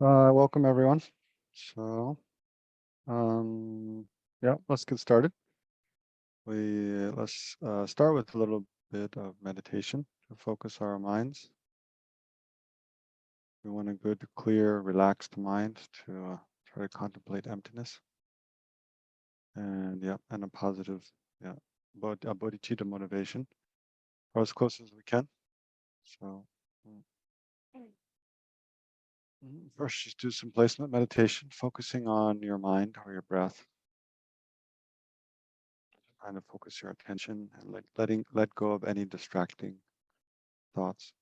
Welcome everyone. So, um, yeah, let's get started. Let's start with a little bit of meditation to focus our minds. We want a good, clear, relaxed mind to try to contemplate emptiness, and and a positive, yeah, a bodhicitta motivation, or as close as we can. So, mm, first, just do some placement meditation, focusing on your mind or your breath. Trying to focus your attention and let go of any distracting thoughts.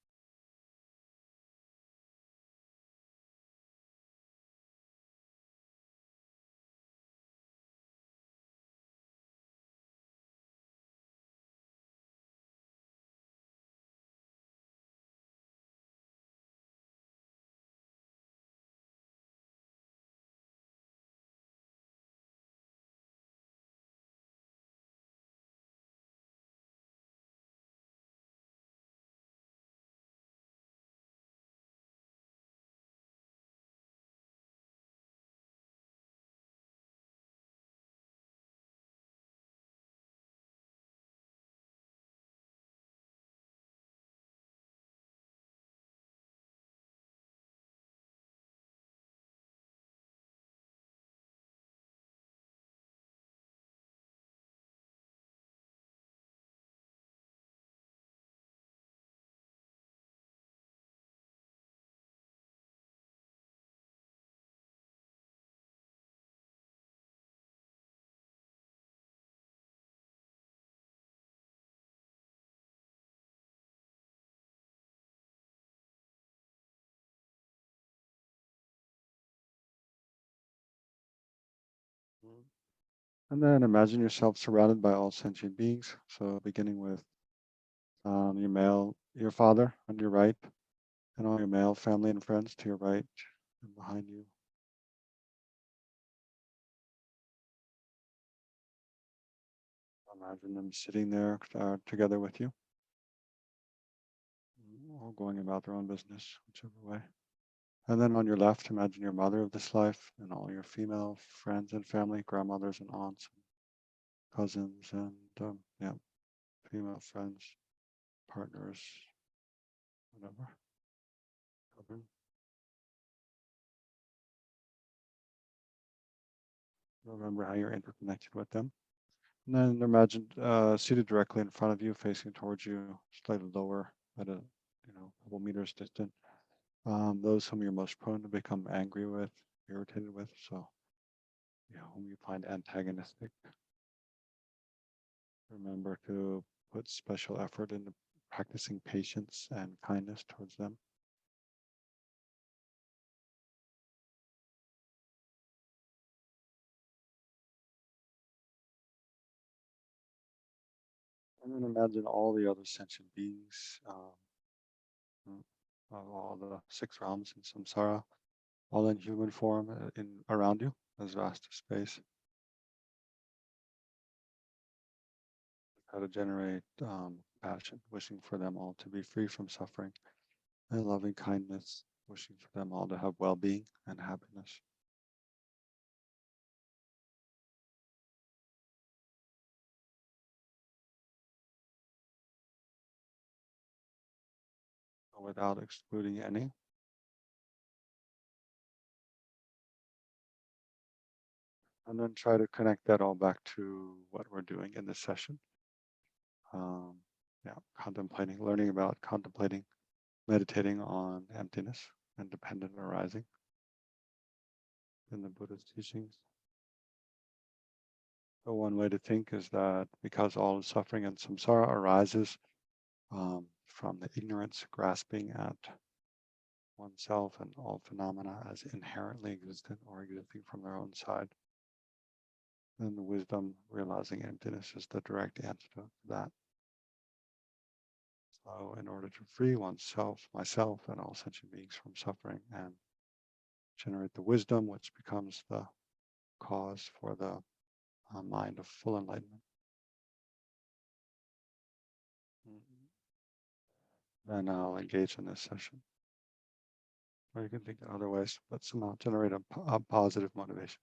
And then imagine yourself surrounded by all sentient beings. So beginning with your father on your right, and all your male family and friends to your right and behind you. Imagine them sitting there together with you, all going about their own business, whichever way. And then on your left, imagine your mother of this life and all your female friends and family, grandmothers and aunts, and cousins, and female friends, partners, whatever, children. Remember how you're interconnected with them. And then imagine seated directly in front of you, facing towards you, slightly lower at a couple meters distant. Those whom you're most prone to become angry with, irritated with, so whom you find antagonistic. Remember to put special effort into practicing patience and kindness towards them. And then imagine all the other sentient beings, of all the six realms in samsara, all in human form in around you, as vast as space. How to generate passion, wishing for them all to be free from suffering, and loving kindness, wishing for them all to have well-being and happiness. Without excluding any. And then try to connect that all back to what we're doing in this session. Um, learning about contemplating, meditating on emptiness and dependent arising in the Buddha's teachings. So one way to think is that because all suffering and samsara arises from the ignorance grasping at oneself and all phenomena as inherently existent or existing from their own side, then the wisdom realizing emptiness is the direct antidote to that. So in order to free oneself, myself, and all sentient beings from suffering and generate the wisdom, which becomes the cause for the mind of full enlightenment, then I'll engage in this session. Or you can think in other ways, but somehow generate a positive motivation.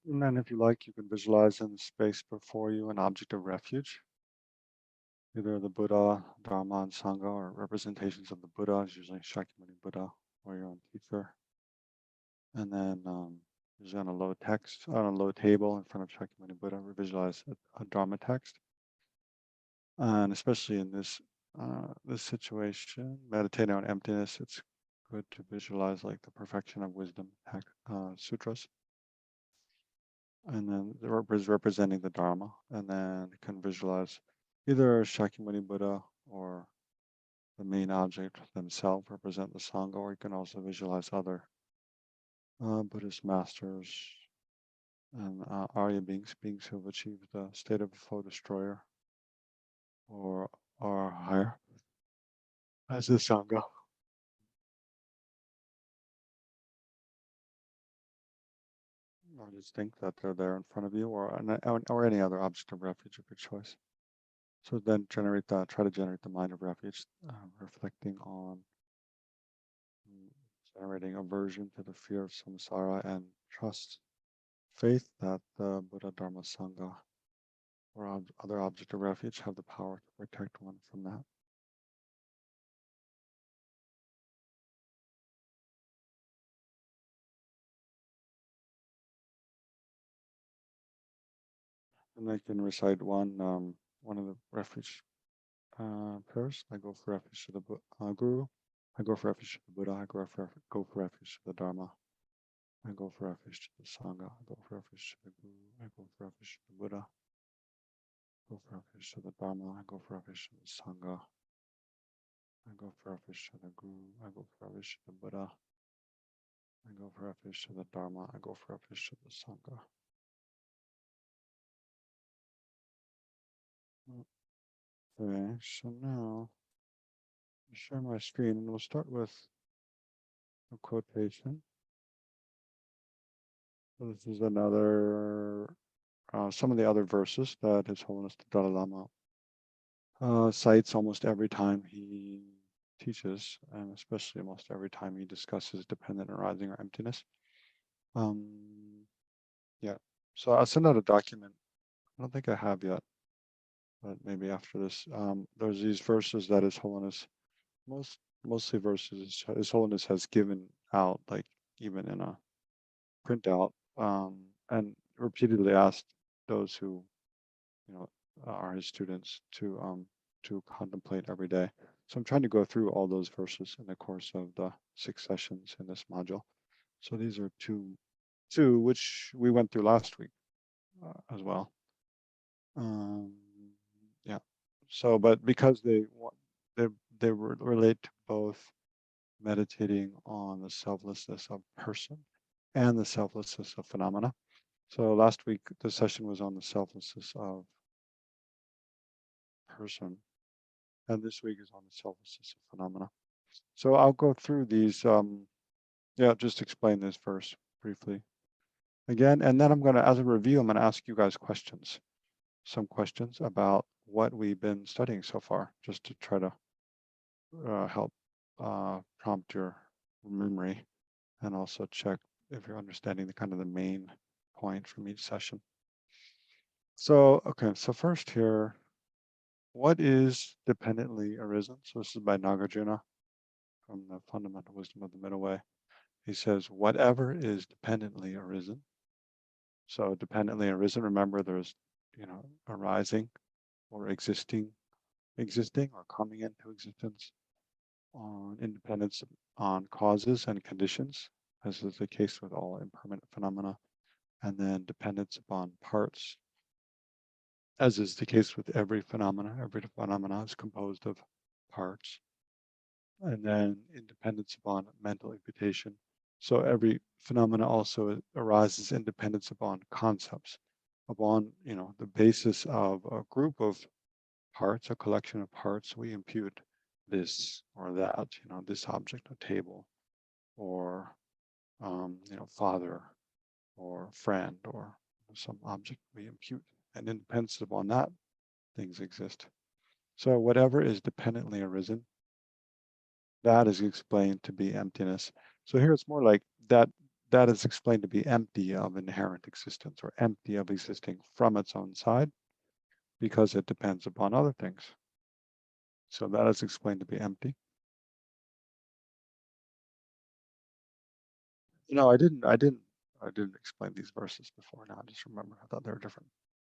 And then if you like, you can visualize in the space before you an object of refuge, either the Buddha, Dharma, and Sangha, or representations of the Buddha, usually Shakyamuni Buddha or your own teacher. And then usually on a low text, on a low table in front of Shakyamuni Buddha, we visualize a Dharma text. And especially in this situation, meditating on emptiness, it's good to visualize like the perfection of wisdom sutras. And then is representing the Dharma, and then you can visualize either Shakyamuni Buddha or the main object themselves represent the Sangha, or you can also visualize other Buddhist masters and Arya beings who have achieved the state of flow destroyer or higher as the Sangha. Or just think that they're there in front of you, or any other object of refuge of your choice. So then try to generate the mind of refuge, reflecting on generating aversion to the fear of samsara and trust, faith that the Buddha Dharma Sangha or other object of refuge have the power to protect one from that. And I can recite one of the refuge prayers. I go for refuge to the Guru. I go for refuge to the Buddha. I go for refuge to the Dharma. I go for refuge to the Sangha. I go for refuge to the Guru. I go for refuge to the Buddha. I go for refuge to the Dharma. I go for refuge to the Sangha. I go for refuge to the Guru. I go for refuge to the Buddha. I go for refuge to the Dharma. I go for refuge to the Sangha. Okay, so now I'll share my screen and we'll start with a quotation. So this is some of the other verses that His Holiness the Dalai Lama cites almost every time he teaches, and especially almost every time he discusses dependent arising or emptiness. Yeah, so I'll send out a document. I don't think I have yet, but maybe after this. There's these verses that His Holiness, mostly verses His Holiness has given out, like even in a printout, and repeatedly asked those who, you know, are his students to contemplate every day. So I'm trying to go through all those verses in the course of the 6 sessions in this module. So these are two which we went through last week as well. Yeah. So, but because they they relate to both meditating on the selflessness of person and the selflessness of phenomena. So last week the session was on the selflessness of person, and this week is on the selflessness of phenomena. So I'll go through these. Yeah, just explain this verse briefly again, and then I'm going to, as a review, I'm going to ask you guys questions. Some questions about what we've been studying so far, just to try to help prompt your memory and also check if you're understanding the kind of the main point from each session. So, okay, so first here, what is dependently arisen? So this is by Nagarjuna from the Fundamental Wisdom of the Middle Way. He says, whatever is dependently arisen. So dependently arisen, remember there's, arising or existing or coming into existence on independence on causes and conditions, as is the case with all impermanent phenomena, and then dependence upon parts as is the case with every phenomena is composed of parts, and then independence upon mental imputation. So every phenomena also arises in dependence upon concepts, upon the basis of a group of parts, a collection of parts. We impute this or that, this object, a table, or father, or friend, or some object we impute, and independence upon that, things exist. So whatever is dependently arisen, that is explained to be emptiness. So here it's more like that is explained to be empty of inherent existence, or empty of existing from its own side, because it depends upon other things. So that is explained to be empty. I didn't explain these verses before. Now I just remember. I thought they were different.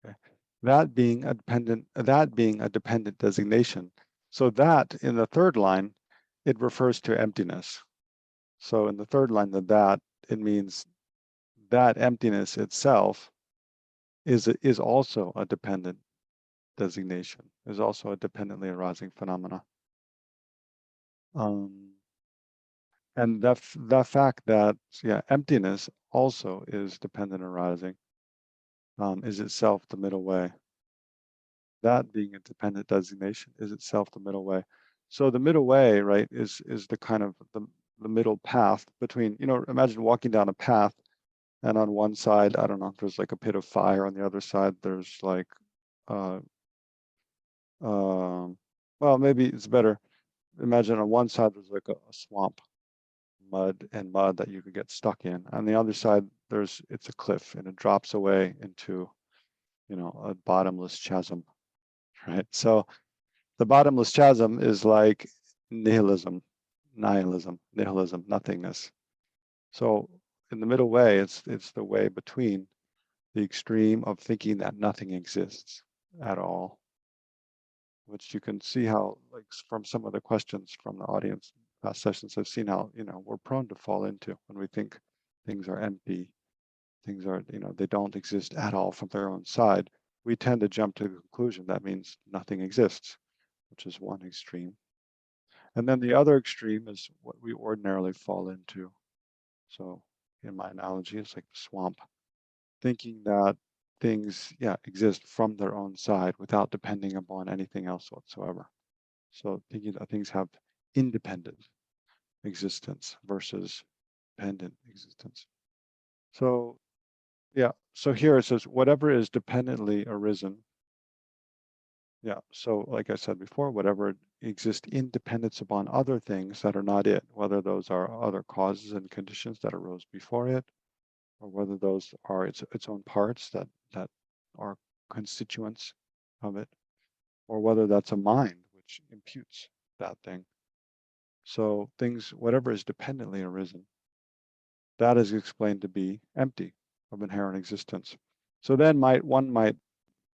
Okay. That being a dependent designation. So that in the third line, it refers to emptiness. So in the third line, that it means that emptiness itself is also a dependent designation, is also a dependently arising phenomena. And the fact that emptiness also is dependent arising, is itself the middle way. That being a dependent designation is itself the middle way. So the middle way, right, is the kind of the middle path between, imagine walking down a path, and on one side, I don't know, there's like a pit of fire. On the other side, there's like, uh, well, maybe it's better. Imagine on one side, there's like a swamp, mud that you could get stuck in. On the other side, it's a cliff, and it drops away into, a bottomless chasm, right? So the bottomless chasm is like nihilism, nothingness. So in the middle way, it's the way between the extreme of thinking that nothing exists at all, which you can see how, like, from some of the questions from the audience, past sessions, I've seen how, we're prone to fall into when we think things are empty, things are, they don't exist at all from their own side. We tend to jump to the conclusion that means nothing exists, which is one extreme. And then the other extreme is what we ordinarily fall into. So in my analogy, it's like the swamp, thinking that things, exist from their own side without depending upon anything else whatsoever. So thinking that things have independent existence versus dependent existence. So so here it says, whatever is dependently arisen. So like I said before, whatever exists in dependence upon other things that are not it, whether those are other causes and conditions that arose before it, or whether those are its own parts that are constituents of it, or whether that's a mind which imputes that thing. So things, whatever is dependently arisen, that is explained to be empty of inherent existence. So then one might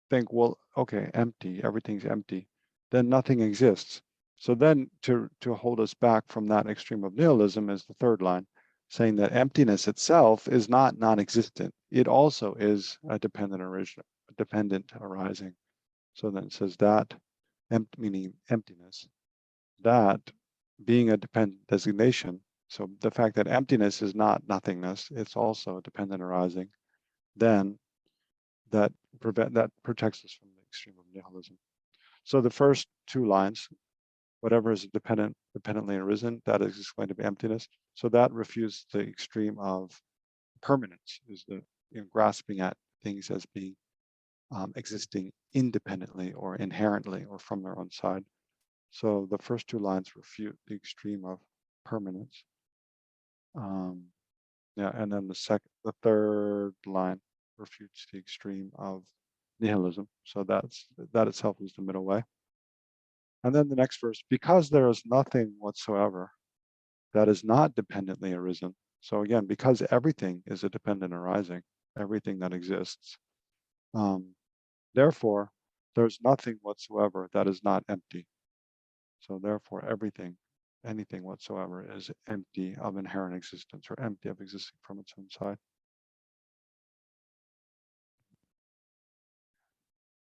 think, well, okay, empty, everything's empty, then nothing exists. So then to hold us back from that extreme of nihilism is the third line, saying that emptiness itself is not non-existent. It also is a dependent arising. So then it says that, meaning emptiness, that being a dependent designation. So the fact that emptiness is not nothingness, it's also dependent arising, then that protects us from the extreme of nihilism. So the first two lines, whatever is dependently arisen, that is explained to be emptiness. So that refutes the extreme of permanence, is the grasping at things as being existing independently or inherently or from their own side. So the first two lines refute the extreme of permanence. And then the third line refutes the extreme of nihilism. So that itself is the middle way. And then the next verse, because there is nothing whatsoever that is not dependently arisen. So again, because everything is a dependent arising, everything that exists, therefore, there's nothing whatsoever that is not empty. So therefore, anything whatsoever is empty of inherent existence, or empty of existing from its own side.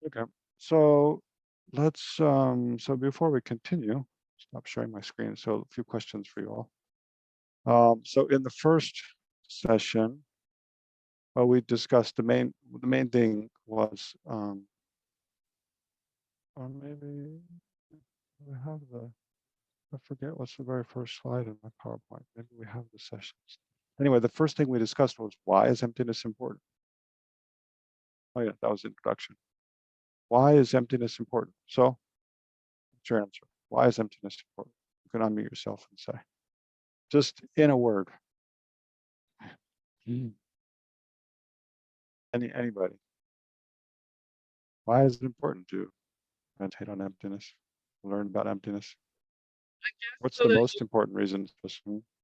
Okay. So let's so before we continue, stop sharing my screen. So a few questions for you all. So in the first session, well, we discussed the main thing was or maybe we have the I forget what's the very first slide in my PowerPoint. Maybe we have the sessions. Anyway, the first thing we discussed was why is emptiness important? Oh yeah, that was the introduction. Why is emptiness important? So what's your answer? Why is emptiness important? You can unmute yourself and say, just in a word. Anybody. Why is it important to meditate on emptiness? Learn about emptiness? What's So the that most important reason?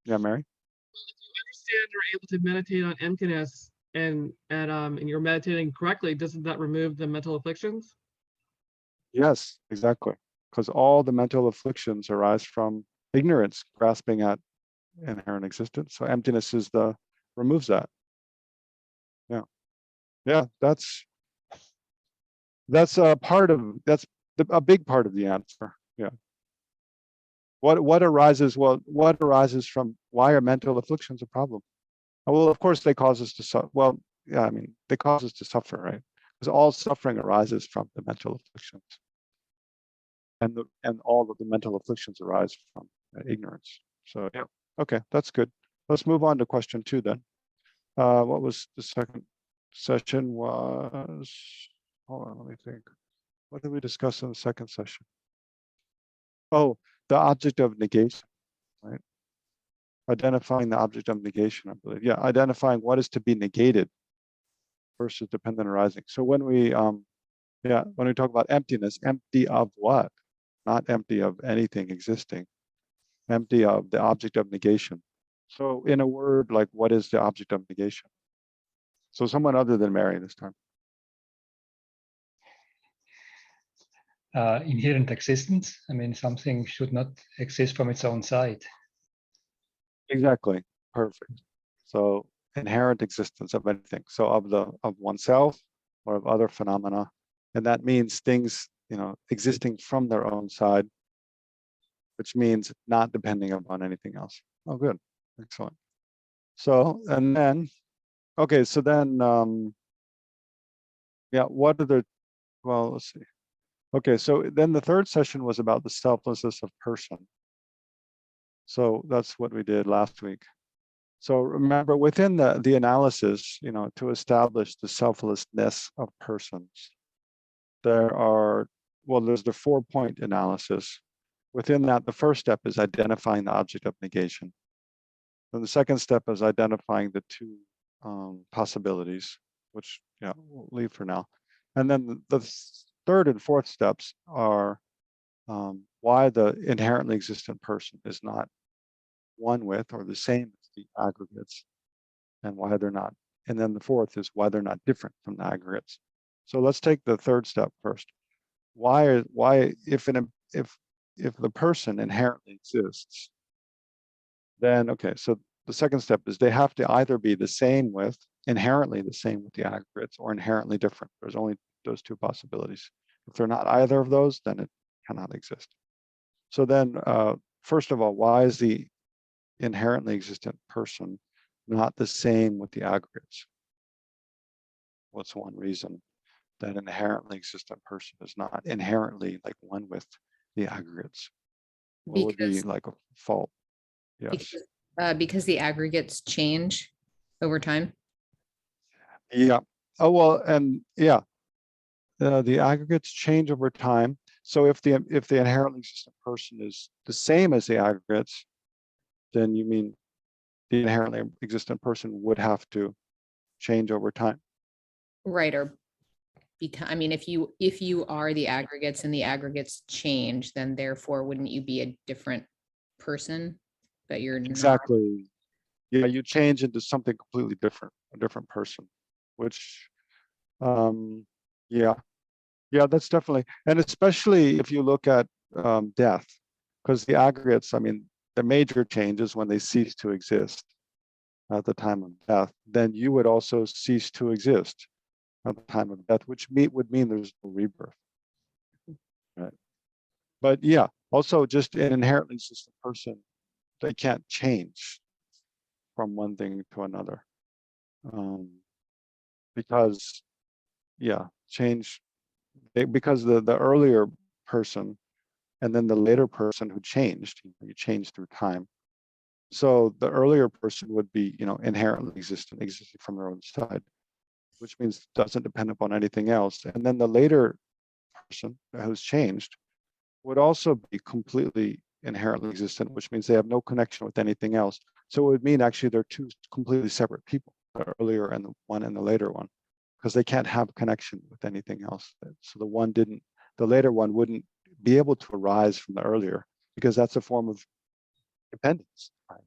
Yeah, Mary? if you understand you're able to meditate on emptiness and you're meditating correctly, doesn't that remove the mental afflictions? Yes, exactly. Because all the mental afflictions arise from ignorance, grasping at inherent existence. So emptiness is removes that. Yeah. Yeah, that's a part of a big part of the answer. Yeah. What arises? Well, what arises from why are mental afflictions a problem? Well, of course they cause us to suffer. Well, yeah, I mean they cause us to suffer, right? Because all suffering arises from the mental afflictions, and all of the mental afflictions arise from ignorance. So yeah, okay, that's good. Let's move on to question 2 then. What was the second session? Was hold on, let me think. What did we discuss in the second session? Oh, the object of negation, right? Identifying the object of negation, I believe. Yeah, identifying what is to be negated versus dependent arising. So when we talk about emptiness, empty of what? Not empty of anything existing, empty of the object of negation. So in a word, like what is the object of negation? So someone other than Mary this time. Inherent existence. I mean, something should not exist from its own side. Exactly. Perfect. So inherent existence of anything. So of oneself or of other phenomena. And that means things, existing from their own side, which means not depending upon anything else. Oh, good. Excellent. So, and then, okay, so then, what are well, let's see. Okay, so then the third session was about the selflessness of person. So that's what we did last week. So remember, within the analysis, to establish the selflessness of persons, there's the 4-point analysis. Within that, the first step is identifying the object of negation. Then the second step is identifying the 2 possibilities, which we'll leave for now. And then the third and fourth steps are why the inherently existent person is not one with or the same as the aggregates, and why they're not. And then the fourth is why they're not different from the aggregates. So let's take the third step first. Why if the person inherently exists, then okay, so the second step is they have to either be inherently the same with the aggregates or inherently different. There's only those 2 possibilities. If they're not either of those, then it cannot exist. So then, first of all, why is the inherently existent person not the same with the aggregates? What's one reason that an inherently existent person is not inherently like one with the aggregates? What would be like a fault? Yes. Because the aggregates change over time. Yeah. Oh, well, and yeah, the aggregates change over time. So if the inherently existent person is the same as the aggregates, then you mean the inherently existent person would have to change over time. Right. Or I mean, if you are the aggregates and the aggregates change, then therefore wouldn't you be a different person? But you're Exactly. Yeah, you change into something completely different, a different person, which yeah, that's definitely, and especially if you look at death, because the aggregates, I mean, the major changes when they cease to exist at the time of death, then you would also cease to exist. at the time of death, which would mean there's no rebirth. Right. But yeah, also just inherently it's just a person, they can't change from one thing to another. Because yeah, change because the earlier person and then the later person who changed, you change through time. So the earlier person would be, inherently existing from their own side, which means doesn't depend upon anything else. And then the later person who's changed would also be completely inherently existent, which means they have no connection with anything else. So it would mean actually they're two completely separate people, the earlier and the later one, because they can't have connection with anything else. So the later one wouldn't be able to arise from the earlier, because that's a form of dependence. Right?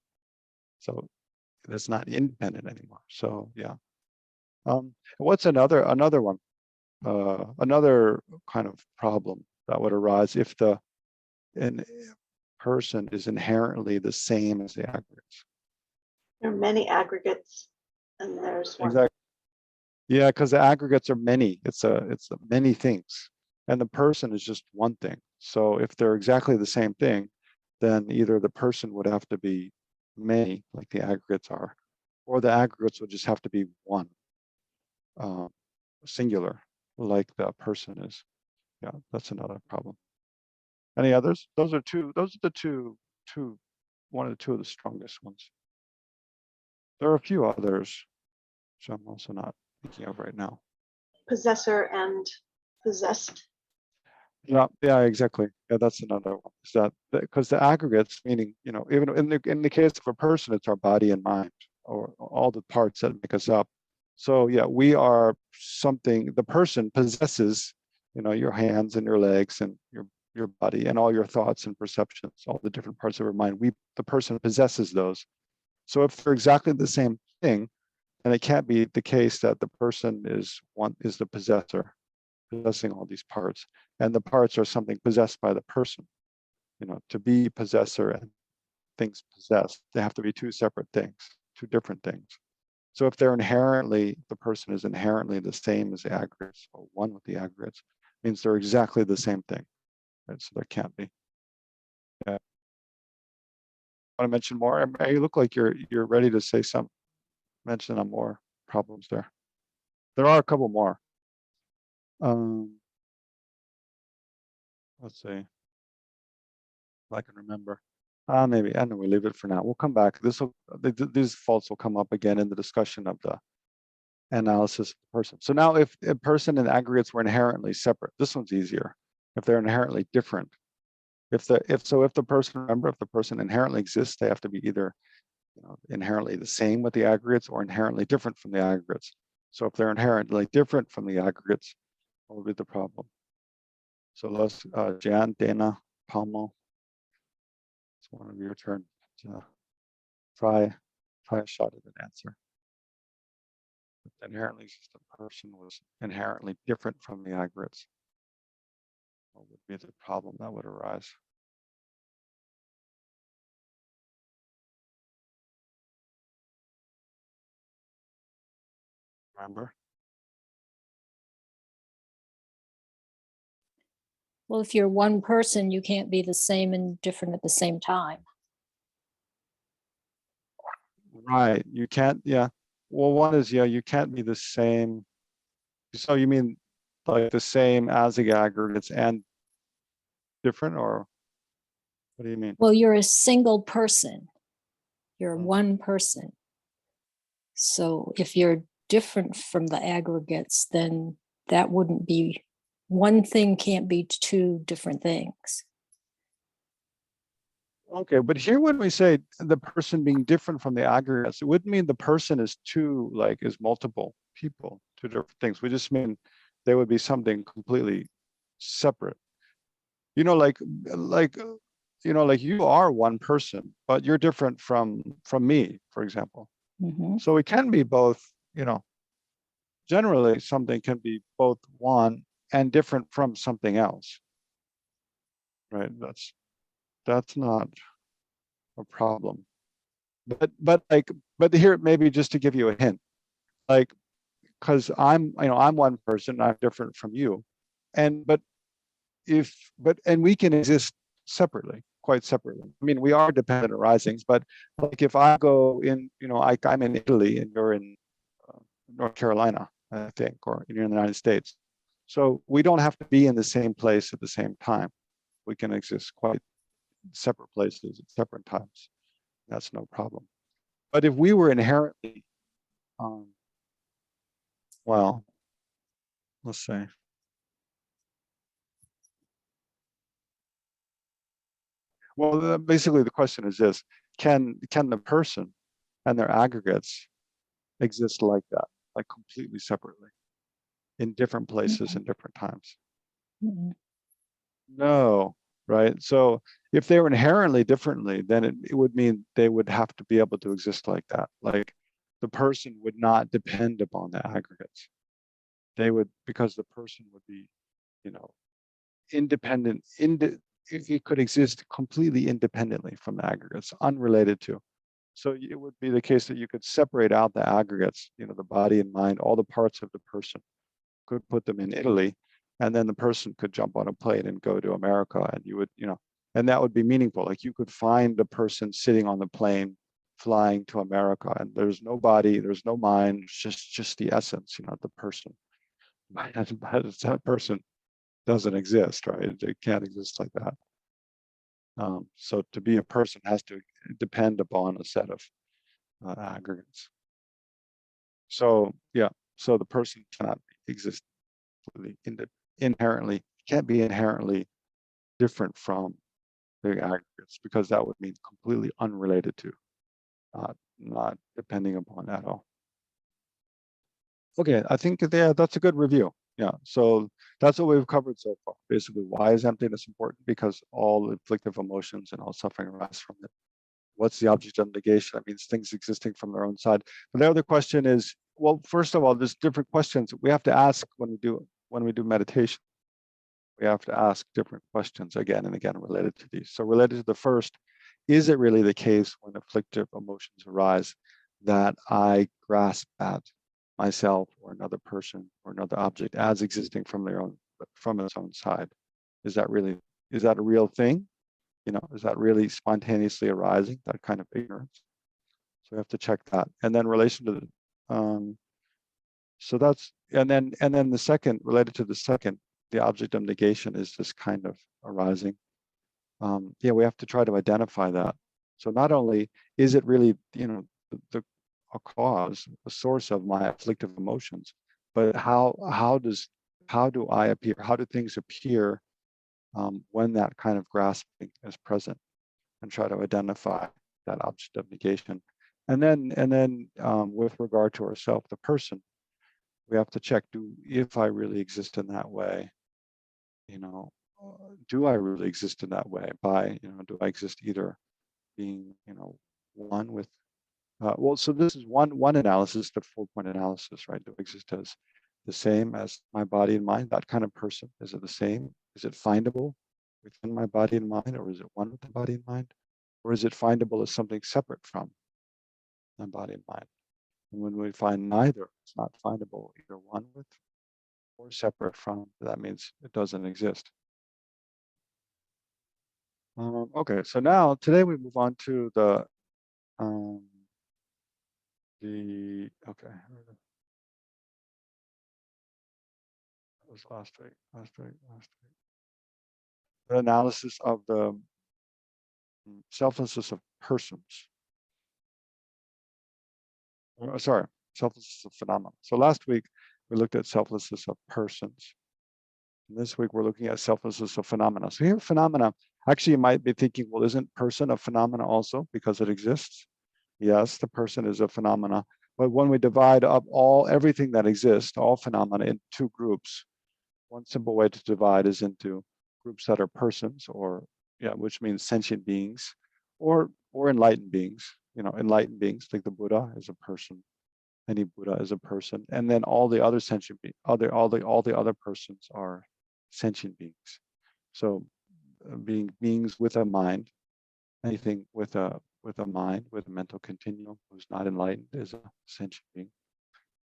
So that's not independent anymore. So yeah. What's another one? Another kind of problem that would arise if the person is inherently the same as the aggregates. There are many aggregates, and there's one. Exactly. Yeah, because the aggregates are many. It's many things, and the person is just one thing. So if they're exactly the same thing, then either the person would have to be many, like the aggregates are, or the aggregates would just have to be one, singular, like the person is. Yeah, that's another problem. Any others? Those are the two, one of the strongest ones. There are a few others, which I'm also not thinking of right now. Possessor and possessed. Yeah, exactly. Yeah, that's another one. Is that because the aggregates, meaning, even in the case of a person, it's our body and mind, or all the parts that make us up. So yeah, we are something. The person possesses, your hands and your legs and your body and all your thoughts and perceptions, all the different parts of our mind. The person possesses those. So if they're exactly the same thing, then it can't be the case that the person is the possessor, possessing all these parts, and the parts are something possessed by the person. To be possessor and things possessed, they have to be two separate things, two different things. So if the person is inherently the same as the aggregates, or one with the aggregates, means they're exactly the same thing. Right? So there can't be. Yeah. Want to mention more? You look like you're ready to say some. Mention on more problems there. There are a couple more. Let's see if I can remember. Maybe, I know we leave it for now. We'll come back. These faults will come up again in the discussion of the analysis of the person. So now if a person and aggregates were inherently separate, this one's easier. If they're inherently different. If the person inherently exists, they have to be either inherently the same with the aggregates or inherently different from the aggregates. So if they're inherently different from the aggregates, what would be the problem? So let's, Jan, Dana, Palmo, it's one of your turn to try a shot at an answer. If the inherently existent person was inherently different from the aggregates, what would be the problem that would arise? Remember? Well, if you're one person, you can't be the same and different at the same time. Right. You can't, yeah. Well, one is, you can't be the same. So you mean like the same as the aggregates and different, or what do you mean? Well, you're a single person. You're Oh. one person. So if you're different from the aggregates, then that wouldn't be, one thing can't be two different things. Okay, but here when we say the person being different from the aggregates, it wouldn't mean the person is multiple people, two different things. We just mean they would be something completely separate. Like you are one person, but you're different from me, for example. Mhm. So it can be both, generally something can be both one and different from something else. Right? That's not a problem. But here, maybe just to give you a hint, like because I'm one person, I'm different from you. And and we can exist separately, quite separately. I mean, we are dependent arisings, but like if I go in, I'm in Italy and you're in North Carolina, I think, or you're in the United States. So we don't have to be in the same place at the same time. We can exist quite separate places at separate times. That's no problem. But if we were inherently, well, let's say, well, basically the question is this: can the person and their aggregates exist like that, like completely separately, in different places and different times? Mm-mm. No, right? So if they were inherently differently, then it would mean they would have to be able to exist like that. Like the person would not depend upon the aggregates. They would, because the person would be, independent, it could exist completely independently from the aggregates, unrelated to. So it would be the case that you could separate out the aggregates, the body and mind, all the parts of the person, could put them in Italy, and then the person could jump on a plane and go to America, and you would, and that would be meaningful. Like you could find the person sitting on the plane flying to America, and there's no body, there's no mind, it's just the essence, the person. But that person doesn't exist, right? It can't exist like that. So to be a person has to depend upon a set of aggregates. So yeah, so the person cannot exist inherently, can't be inherently different from the aggregates, because that would mean completely unrelated to, not depending upon at all. Okay, I think that's a good review. Yeah, so that's what we've covered so far. Basically, why is emptiness important? Because all afflictive emotions and all suffering arise from it. What's the object of negation? That means things existing from their own side. But the other question is, well, first of all, there's different questions we have to ask when we do meditation. We have to ask different questions again and again related to these. So related to the first, is it really the case when afflictive emotions arise that I grasp at myself or another person or another object as existing from its own side? Is that a real thing? Is that really spontaneously arising, that kind of ignorance? So we have to check that. And then relation to so that's, and then the second, related to the second, the object of negation is this kind of arising. We have to try to identify that. So not only is it really, a cause, a source of my afflictive emotions, but how do I appear? How do things appear when that kind of grasping is present? And try to identify that object of negation. And then with regard to ourself, the person, we have to check, if I really exist in that way, do I really exist in that way by, do I exist either being, one with, so this is one analysis, the 4-point analysis, right? Do I exist as the same as my body and mind? That kind of person, is it the same? Is it findable within my body and mind, or is it one with the body and mind? Or is it findable as something separate from my body and mind? And when we find neither, it's not findable, either one with or separate from, that means it doesn't exist. Okay, so now today we move on to the okay. That was last week. The analysis of the selflessness of persons. Sorry, selflessness of phenomena. So last week we looked at selflessness of persons. And this week we're looking at selflessness of phenomena. So here, phenomena, actually you might be thinking, well, isn't person a phenomena also because it exists? Yes, the person is a phenomena. But when we divide up everything that exists, all phenomena, in two groups, one simple way to divide is into groups that are persons, which means sentient beings, or enlightened beings. Enlightened beings, like the Buddha is a person. Any Buddha is a person, and then all the other sentient all the other persons are sentient beings. So beings with a mind, anything with a mind, with a mental continuum, who's not enlightened, is a sentient being.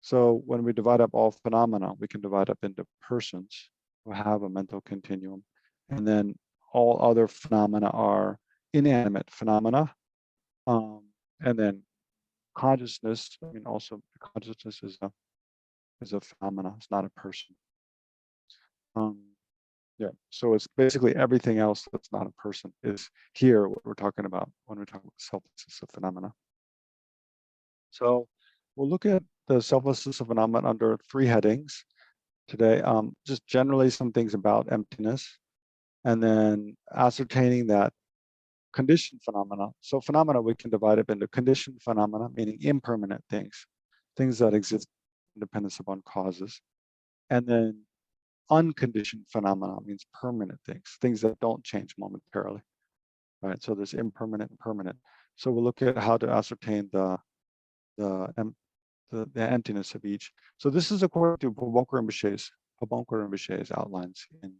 So when we divide up all phenomena, we can divide up into persons who have a mental continuum. And then all other phenomena are inanimate phenomena. And then consciousness, I mean, also consciousness is a phenomena, it's not a person. Yeah, so it's basically everything else that's not a person is here what we're talking about when we're talking about selflessness of phenomena. So we'll look at the selflessness of phenomena under 3 headings today. Just generally some things about emptiness, and then ascertaining that conditioned phenomena. So phenomena, we can divide up into conditioned phenomena, meaning impermanent things, things that exist independence upon causes. And then unconditioned phenomena means permanent things, things that don't change momentarily, right? So there's impermanent and permanent. So we'll look at how to ascertain the emptiness of each. So this is according to Possessor Possessed outlines in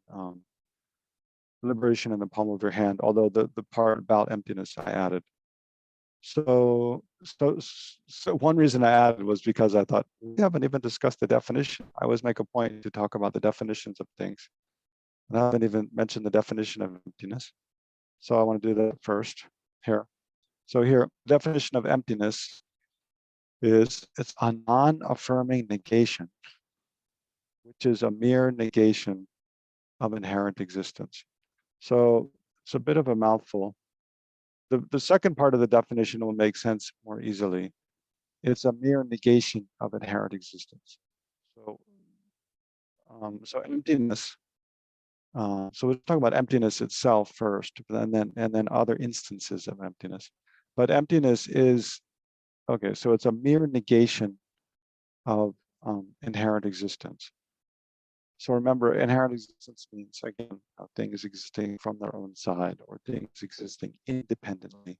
Liberation in the Palm of Your Hand, although the part about emptiness I added. So one reason I added was because I thought we haven't even discussed the definition. I always make a point to talk about the definitions of things. And I haven't even mentioned the definition of emptiness. So I want to do that first here. So here, definition of emptiness is it's a non-affirming negation, which is a mere negation of inherent existence. So it's a bit of a mouthful. The second part of the definition will make sense more easily. It's a mere negation of inherent existence. So, so emptiness. So we're talking about emptiness itself first, and then other instances of emptiness. But emptiness is okay. So it's a mere negation of inherent existence. So remember, inherent existence means again things existing from their own side, or things existing independently,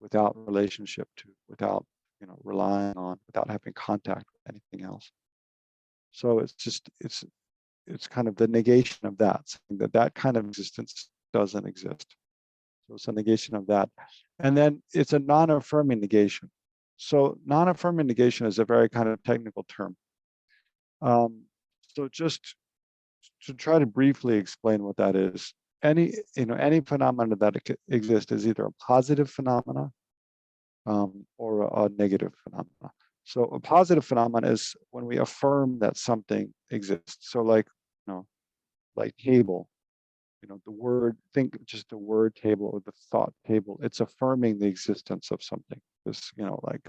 without relationship to, without relying on, without having contact with anything else. So it's just it's kind of the negation of that, saying that kind of existence doesn't exist. So it's a negation of that. And then it's a non-affirming negation. So non-affirming negation is a very kind of technical term. So just to try to briefly explain what that is, any phenomena that exists is either a positive phenomena or a negative phenomena. So a positive phenomenon is when we affirm that something exists. So like, like table, the word, think just the word table or the thought table, it's affirming the existence of something. This, like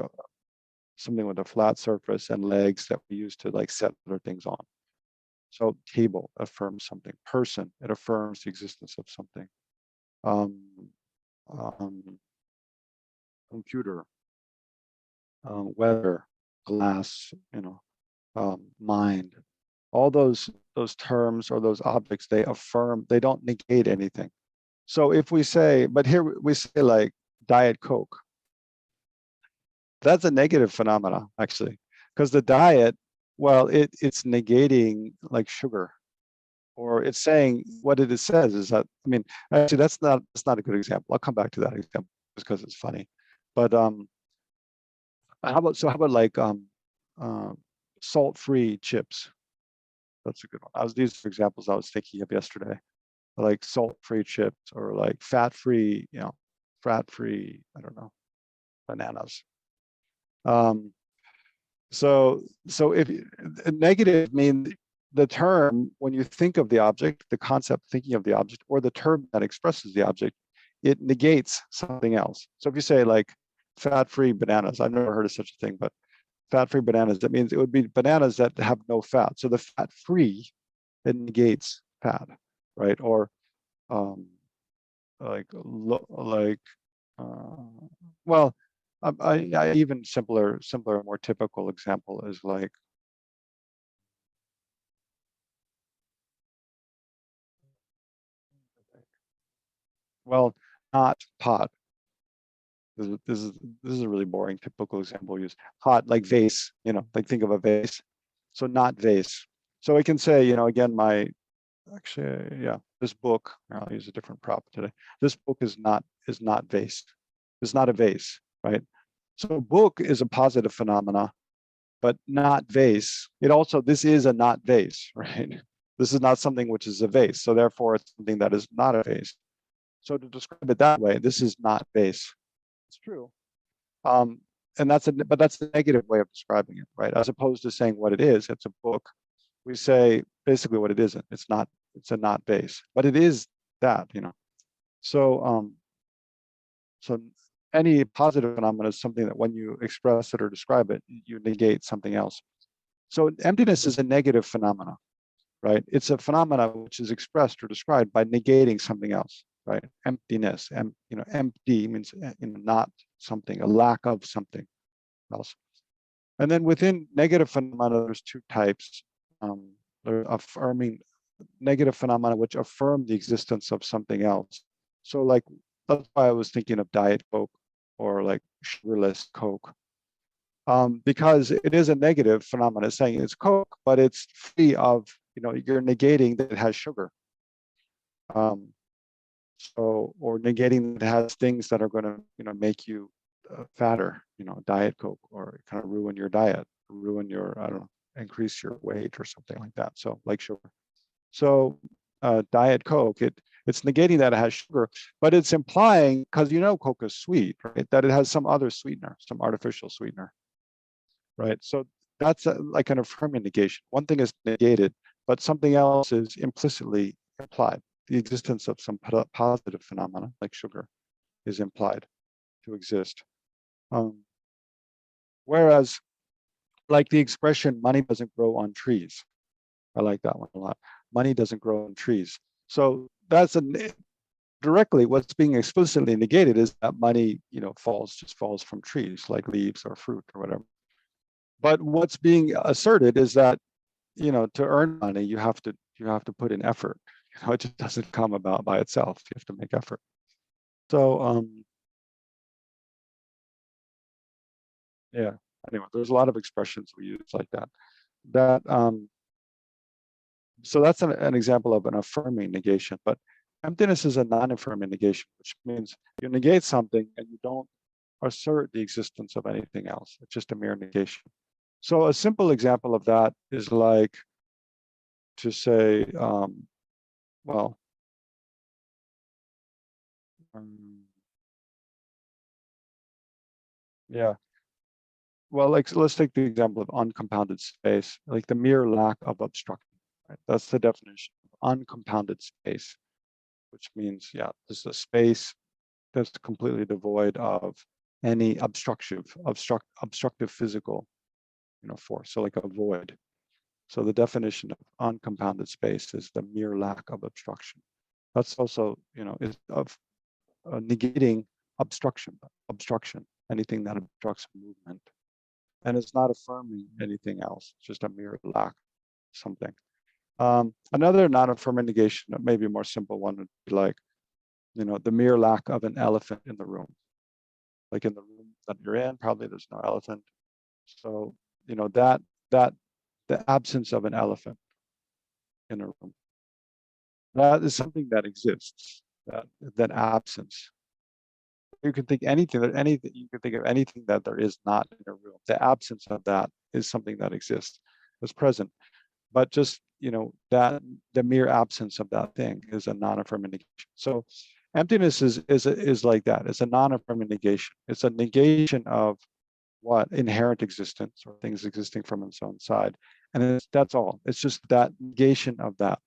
something with a flat surface and legs that we use to like set other things on. So table affirms something. Person, it affirms the existence of something. Computer, weather, glass, mind. All those terms or those objects, they affirm, they don't negate anything. So if we say, but here we say like Diet Coke, that's a negative phenomena actually, because the diet, well, it's negating like sugar, or it's saying what it says is that, I mean, actually that's not a good example. I'll come back to that example because it's funny. But how about like salt-free chips? That's a good one. These are examples I was thinking of yesterday, like salt-free chips, or like fat-free, fat-free, I don't know, bananas. So if negative means the term, when you think of the object, the concept thinking of the object, or the term that expresses the object, it negates something else. So if you say like fat-free bananas, I've never heard of such a thing, but fat-free bananas, that means it would be bananas that have no fat. So the fat-free, it negates fat, right? Or well, I even simpler, more typical example is like, well, not pot. This is a really boring typical example. Use pot, like vase, like think of a vase. So not vase. So I can say, again, this book, I'll use a different prop today. This book is not vase. It's not a vase, right? So book is a positive phenomena but not vase. This is a not vase, right? This is not something which is a vase. So therefore it's something that is not a vase. So to describe it that way, this is not vase. It's true. And that's a negative way of describing it, right? As opposed to saying what it is, it's a book. We say basically what it isn't. It's a not vase, but it is that, So so any positive phenomenon is something that when you express it or describe it, you negate something else. So emptiness is a negative phenomena, right? It's a phenomena which is expressed or described by negating something else, right? Emptiness, empty means not something, a lack of something else. And then within negative phenomena, there's two types. There's affirming negative phenomena which affirm the existence of something else. So like, that's why I was thinking of Diet Coke or like sugarless Coke. Because it is a negative phenomenon, saying it's Coke, but it's free of, you're negating that it has sugar. Or negating that it has things that are going to, make you fatter, Diet Coke, or kind of ruin your diet, ruin your, I don't know, increase your weight or something like that. So like sugar. So Diet Coke, it's negating that it has sugar, but it's implying, because Coke is sweet, right, that it has some other sweetener, some artificial sweetener, right? So that's like an affirming negation. One thing is negated, but something else is implicitly implied. The existence of some positive phenomena, like sugar, is implied to exist. Whereas, like the expression, money doesn't grow on trees. I like that one a lot. Money doesn't grow on trees. So that's directly what's being explicitly negated is that money, just falls from trees like leaves or fruit or whatever. But what's being asserted is that, to earn money, you have to put in effort. It just doesn't come about by itself. You have to make effort. So yeah. Anyway, there's a lot of expressions we use like that. So that's an example of an affirming negation. But emptiness is a non-affirming negation, which means you negate something and you don't assert the existence of anything else. It's just a mere negation. So a simple example of that is like to say, yeah. Well, like let's take the example of uncompounded space, like the mere lack of obstruction. Right? That's the definition of uncompounded space, which means, yeah, this is a space that's completely devoid of any obstructive physical, force. So like a void. So the definition of uncompounded space is the mere lack of obstruction. That's also, is of negating obstruction, anything that obstructs movement. And it's not affirming anything else, it's just a mere lack of something. Another non-affirming negation, maybe a more simple one, would be like, the mere lack of an elephant in the room. Like in the room that you're in, probably there's no elephant. So, that the absence of an elephant in a room, that is something that exists. That absence. You can think you can think of anything that there is not in a room. The absence of that is something that exists, is present. But just, that the mere absence of that thing is a non-affirming negation. So emptiness is like that. It's a non-affirming negation. It's a negation of what? Inherent existence, or things existing from its own side. And that's all. It's just that negation of that.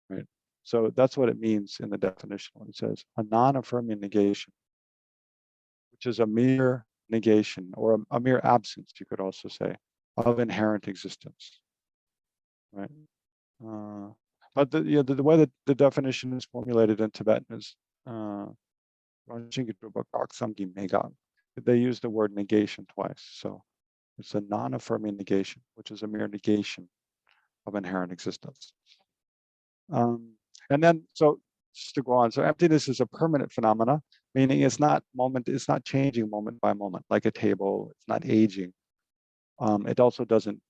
Right. So that's what it means in the definition when it says a non-affirming negation, which is a mere negation, or a mere absence, you could also say, of inherent existence. Right. But the way that the definition is formulated in Tibetan is they use the word negation twice. So it's a non-affirming negation, which is a mere negation of inherent existence. And then, so just to go on, so emptiness is a permanent phenomena, meaning it's not changing moment by moment, like a table. It's not aging. It also doesn't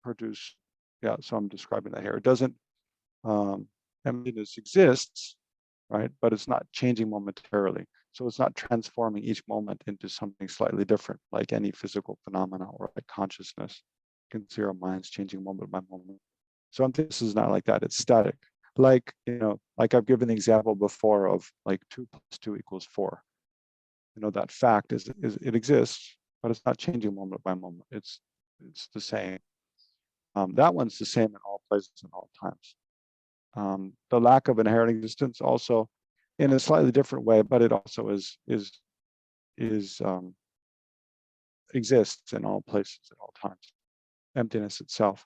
produce, so I'm describing that here. It doesn't, emptiness exists, right? But it's not changing momentarily. So it's not transforming each moment into something slightly different, like any physical phenomena or like consciousness. You can see our minds changing moment by moment. So emptiness is not like that. It's static. Like, like I've given the example before of like 2 + 2 = 4. That fact is it exists, but it's not changing moment by moment. It's the same. That one's the same in all places and all times. The lack of inherent existence also, in a slightly different way, but it also exists in all places at all times. Emptiness itself.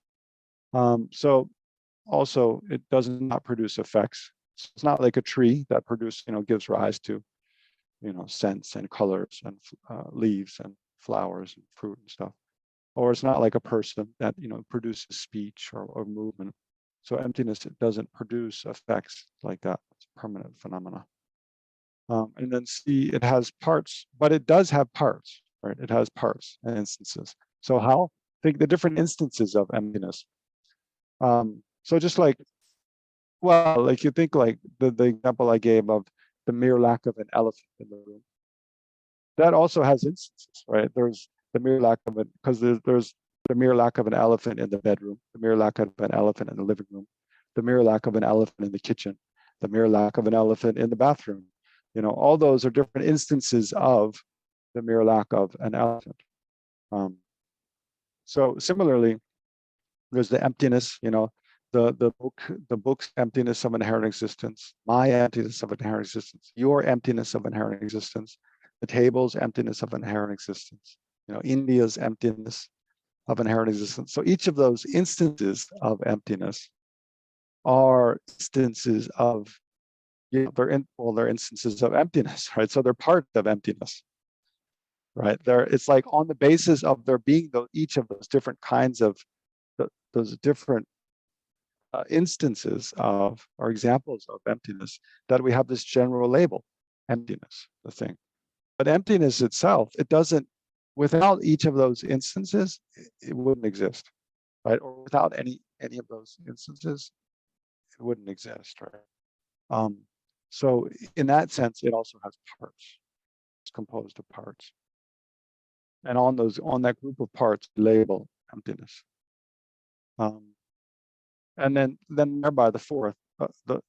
So also it does not produce effects. So it's not like a tree that gives rise to scents and colors and leaves and flowers and fruit and stuff. Or it's not like a person that produces speech or movement. So emptiness, it doesn't produce effects like that. It's a permanent phenomena. And then C, it has parts, but it does have parts, right? It has parts and instances. So how? Think the different instances of emptiness. So just like, well, like you think like the example I gave of the mere lack of an elephant in the room. That also has instances, right? There's the mere lack of it, because there's the mere lack of an elephant in the bedroom, the mere lack of an elephant in the living room, the mere lack of an elephant in the kitchen, the mere lack of an elephant in the bathroom. All those are different instances of the mere lack of an elephant. So similarly, there's the emptiness, the book's emptiness of inherent existence, my emptiness of inherent existence, your emptiness of inherent existence, the table's emptiness of inherent existence, India's emptiness of inherent existence. So each of those instances of emptiness are instances of, they're instances of emptiness, right? So they're part of emptiness, right? It's like on the basis of there being each of those different kinds of those different instances of or examples of emptiness that we have this general label, emptiness, the thing. But emptiness itself, it doesn't, without each of those instances, it wouldn't exist, right? Or without any of those instances, it wouldn't exist, right? So in that sense, it also has parts. It's composed of parts. And on that group of parts, label emptiness. And then thereby the fourth,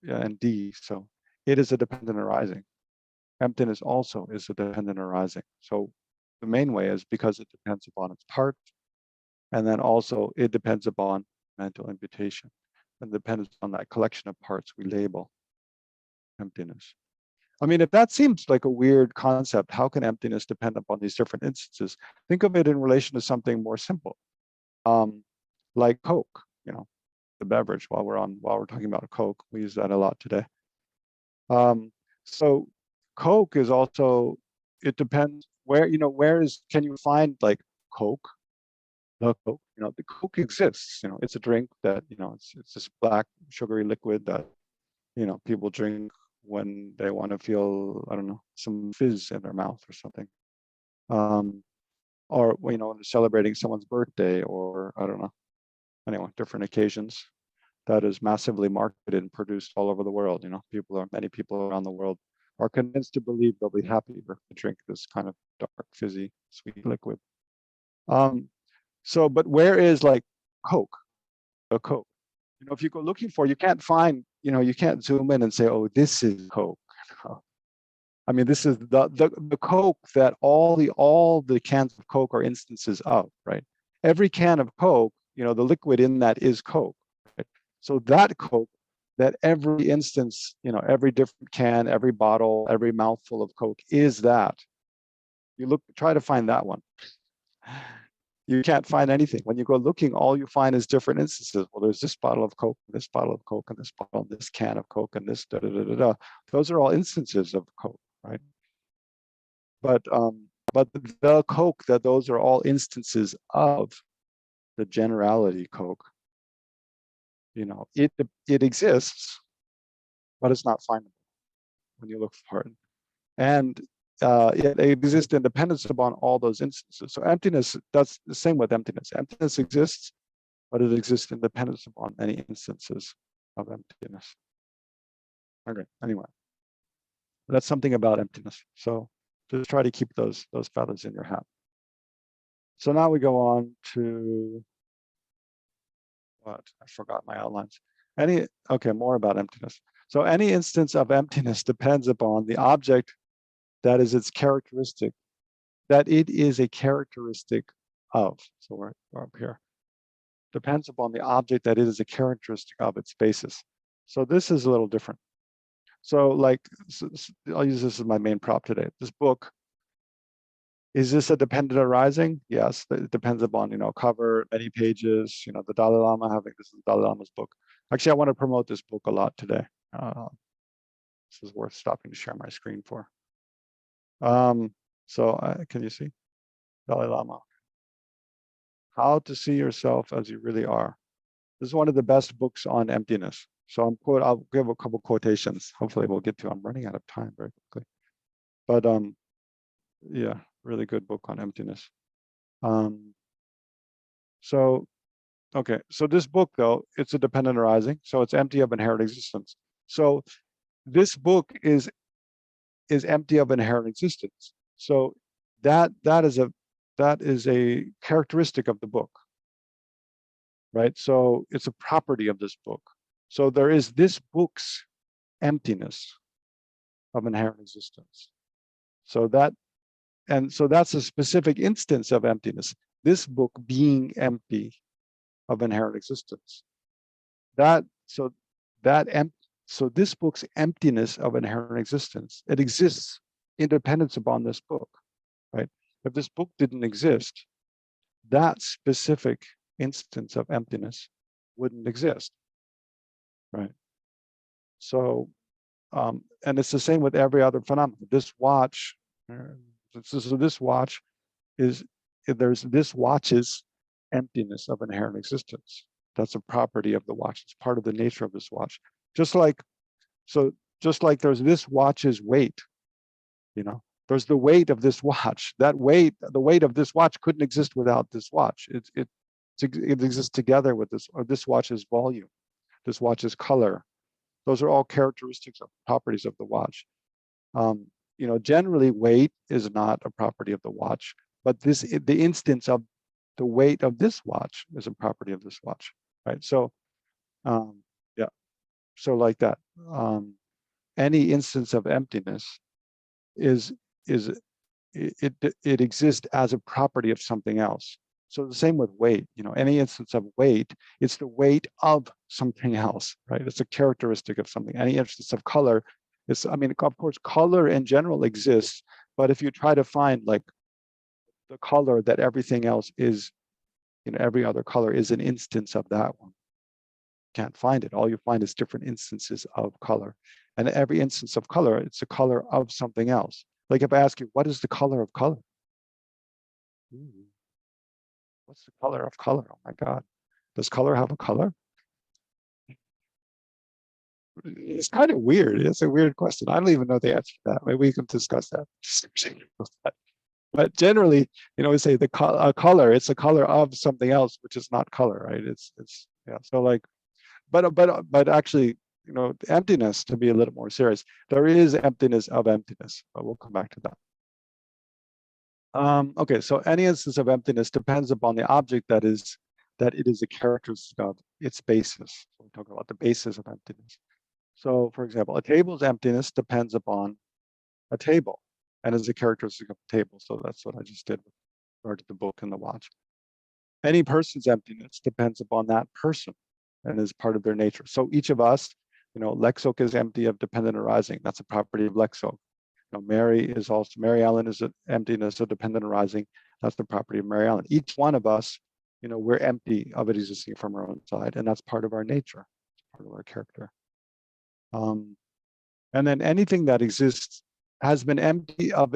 and D, so it is a dependent arising. Emptiness also is a dependent arising. So the main way is because it depends upon its part, and then also it depends upon mental imputation, and depends on that collection of parts we label emptiness. I mean, if that seems like a weird concept, how can emptiness depend upon these different instances? Think of it in relation to something more simple, like Coke, the beverage. While we're talking about Coke, we use that a lot today. So Coke is also, it depends where, can you find like Coke? The Coke, the Coke exists, it's a drink that, it's this black sugary liquid that, people drink when they want to feel, I don't know, some fizz in their mouth or something. Or, when they're celebrating someone's birthday, or I don't know, anyway, different occasions. That is massively marketed and produced all over the world. Many people around the world are convinced to believe they'll be happy if they drink this kind of dark, fizzy, sweet liquid. So, but where is like Coke, a Coke? If you go looking for, you can't find, you can't zoom in and say, oh, this is Coke. I mean, this is the Coke that all the cans of Coke are instances of, right? Every can of Coke, the liquid in that is Coke. Right? So that Coke, that every instance, every different can, every bottle, every mouthful of Coke is that. You try to find that one. You can't find anything. When you go looking, all you find is different instances. Well, there's this bottle of Coke, and this bottle of Coke, and this bottle, this can of Coke, and this da da da da da. Those are all instances of Coke, right? But the Coke, that those are all instances of the generality Coke. It exists, but it's not findable when you look for it. And it exists in dependence upon all those instances. So emptiness, that's the same with emptiness. Emptiness exists, but it exists in dependence upon many instances of emptiness. Okay, anyway. That's something about emptiness. So just try to keep those feathers in your hat. So now we go on to what? I forgot my outlines. More about emptiness. So any instance of emptiness depends upon the object that is its characteristic, that it is a characteristic of. So we're up here. Depends upon the object that it is a characteristic of its basis. So this is a little different. So like, I'll use this as my main prop today. This book, is this a dependent arising? Yes, it depends upon, cover, many pages, the Dalai Lama having, this is the Dalai Lama's book. Actually, I want to promote this book a lot today. This is worth stopping to share my screen for. Can you see? Dalai Lama. How to see yourself as you really are. This is one of the best books on emptiness. So I'll give a couple quotations. Hopefully we'll get to. I'm running out of time very quickly. But yeah, really good book on emptiness. So this book though, it's a dependent arising, so it's empty of inherent existence. So this book is empty of inherent existence. So that is a characteristic of the book, right? So it's a property of this book. So there is this book's emptiness of inherent existence. So that's a specific instance of emptiness. This book being empty of inherent existence. So this book's emptiness of inherent existence, it exists independence upon this book, right? If this book didn't exist, that specific instance of emptiness wouldn't exist, right? So, and it's the same with every other phenomenon. This watch, so this watch there's this watch's emptiness of inherent existence. That's a property of the watch. It's part of the nature of this watch. Just like there's this watch's weight, there's the weight of this watch. The weight of this watch couldn't exist without this watch. It exists together with this watch's volume, this watch's color. Those are all characteristics of properties of the watch. Generally weight is not a property of the watch, but the instance of the weight of this watch is a property of this watch, right? So, yeah, so like that. Any instance of emptiness it exists as a property of something else. So the same with weight. Any instance of weight, it's the weight of something else, right? It's a characteristic of something. Any instance of color, of course, color in general exists, but if you try to find like the color that everything else is, every other color is an instance of that one. Can't find it. All you find is different instances of color. And every instance of color, it's a color of something else. Like if I ask you, what is the color of color? What's the color of color? Oh my God. Does color have a color? It's kind of weird. It's a weird question. I don't even know the answer to that. Maybe we can discuss that. But generally, we say the color, it's a color of something else, which is not color, right? It's yeah. So like, but actually, emptiness, to be a little more serious, there is emptiness of emptiness, but we'll come back to that. Okay, so any instance of emptiness depends upon the object that it is a characteristic of its basis. So we're talking about the basis of emptiness. So for example, a table's emptiness depends upon a table and is a characteristic of the table. So that's what I just did with regard to the book and the watch. Any person's emptiness depends upon that person and is part of their nature. So each of us, Lexok is empty of dependent arising. That's a property of Lexok. Mary Ellen is an emptiness of dependent arising. That's the property of Mary Ellen. Each one of us, we're empty of it existing from our own side, and that's part of our nature, it's part of our character. And then anything that exists has been empty of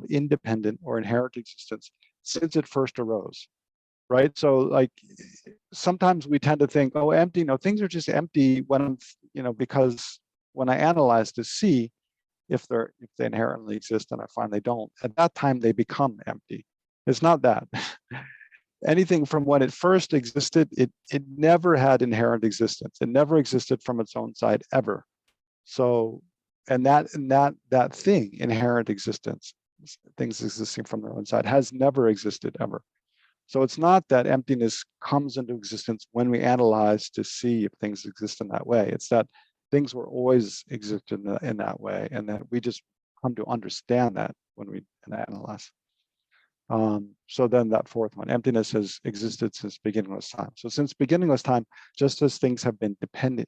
independent or inherent existence since it first arose, right? So like sometimes we tend to think, oh, empty, things are just empty when because when I analyze to see if they inherently exist, and I find they don't, at that time they become empty. It's not that. Anything from when it first existed, it never had inherent existence. It never existed from its own side ever. So and that thing, inherent existence, things existing from their own side, has never existed ever. So it's not that emptiness comes into existence when we analyze to see if things exist in that way. It's that things were always existed in that way, and that we just come to understand that when we analyze. So then that fourth one, emptiness has existed since beginningless time. So since beginningless time, just as things have been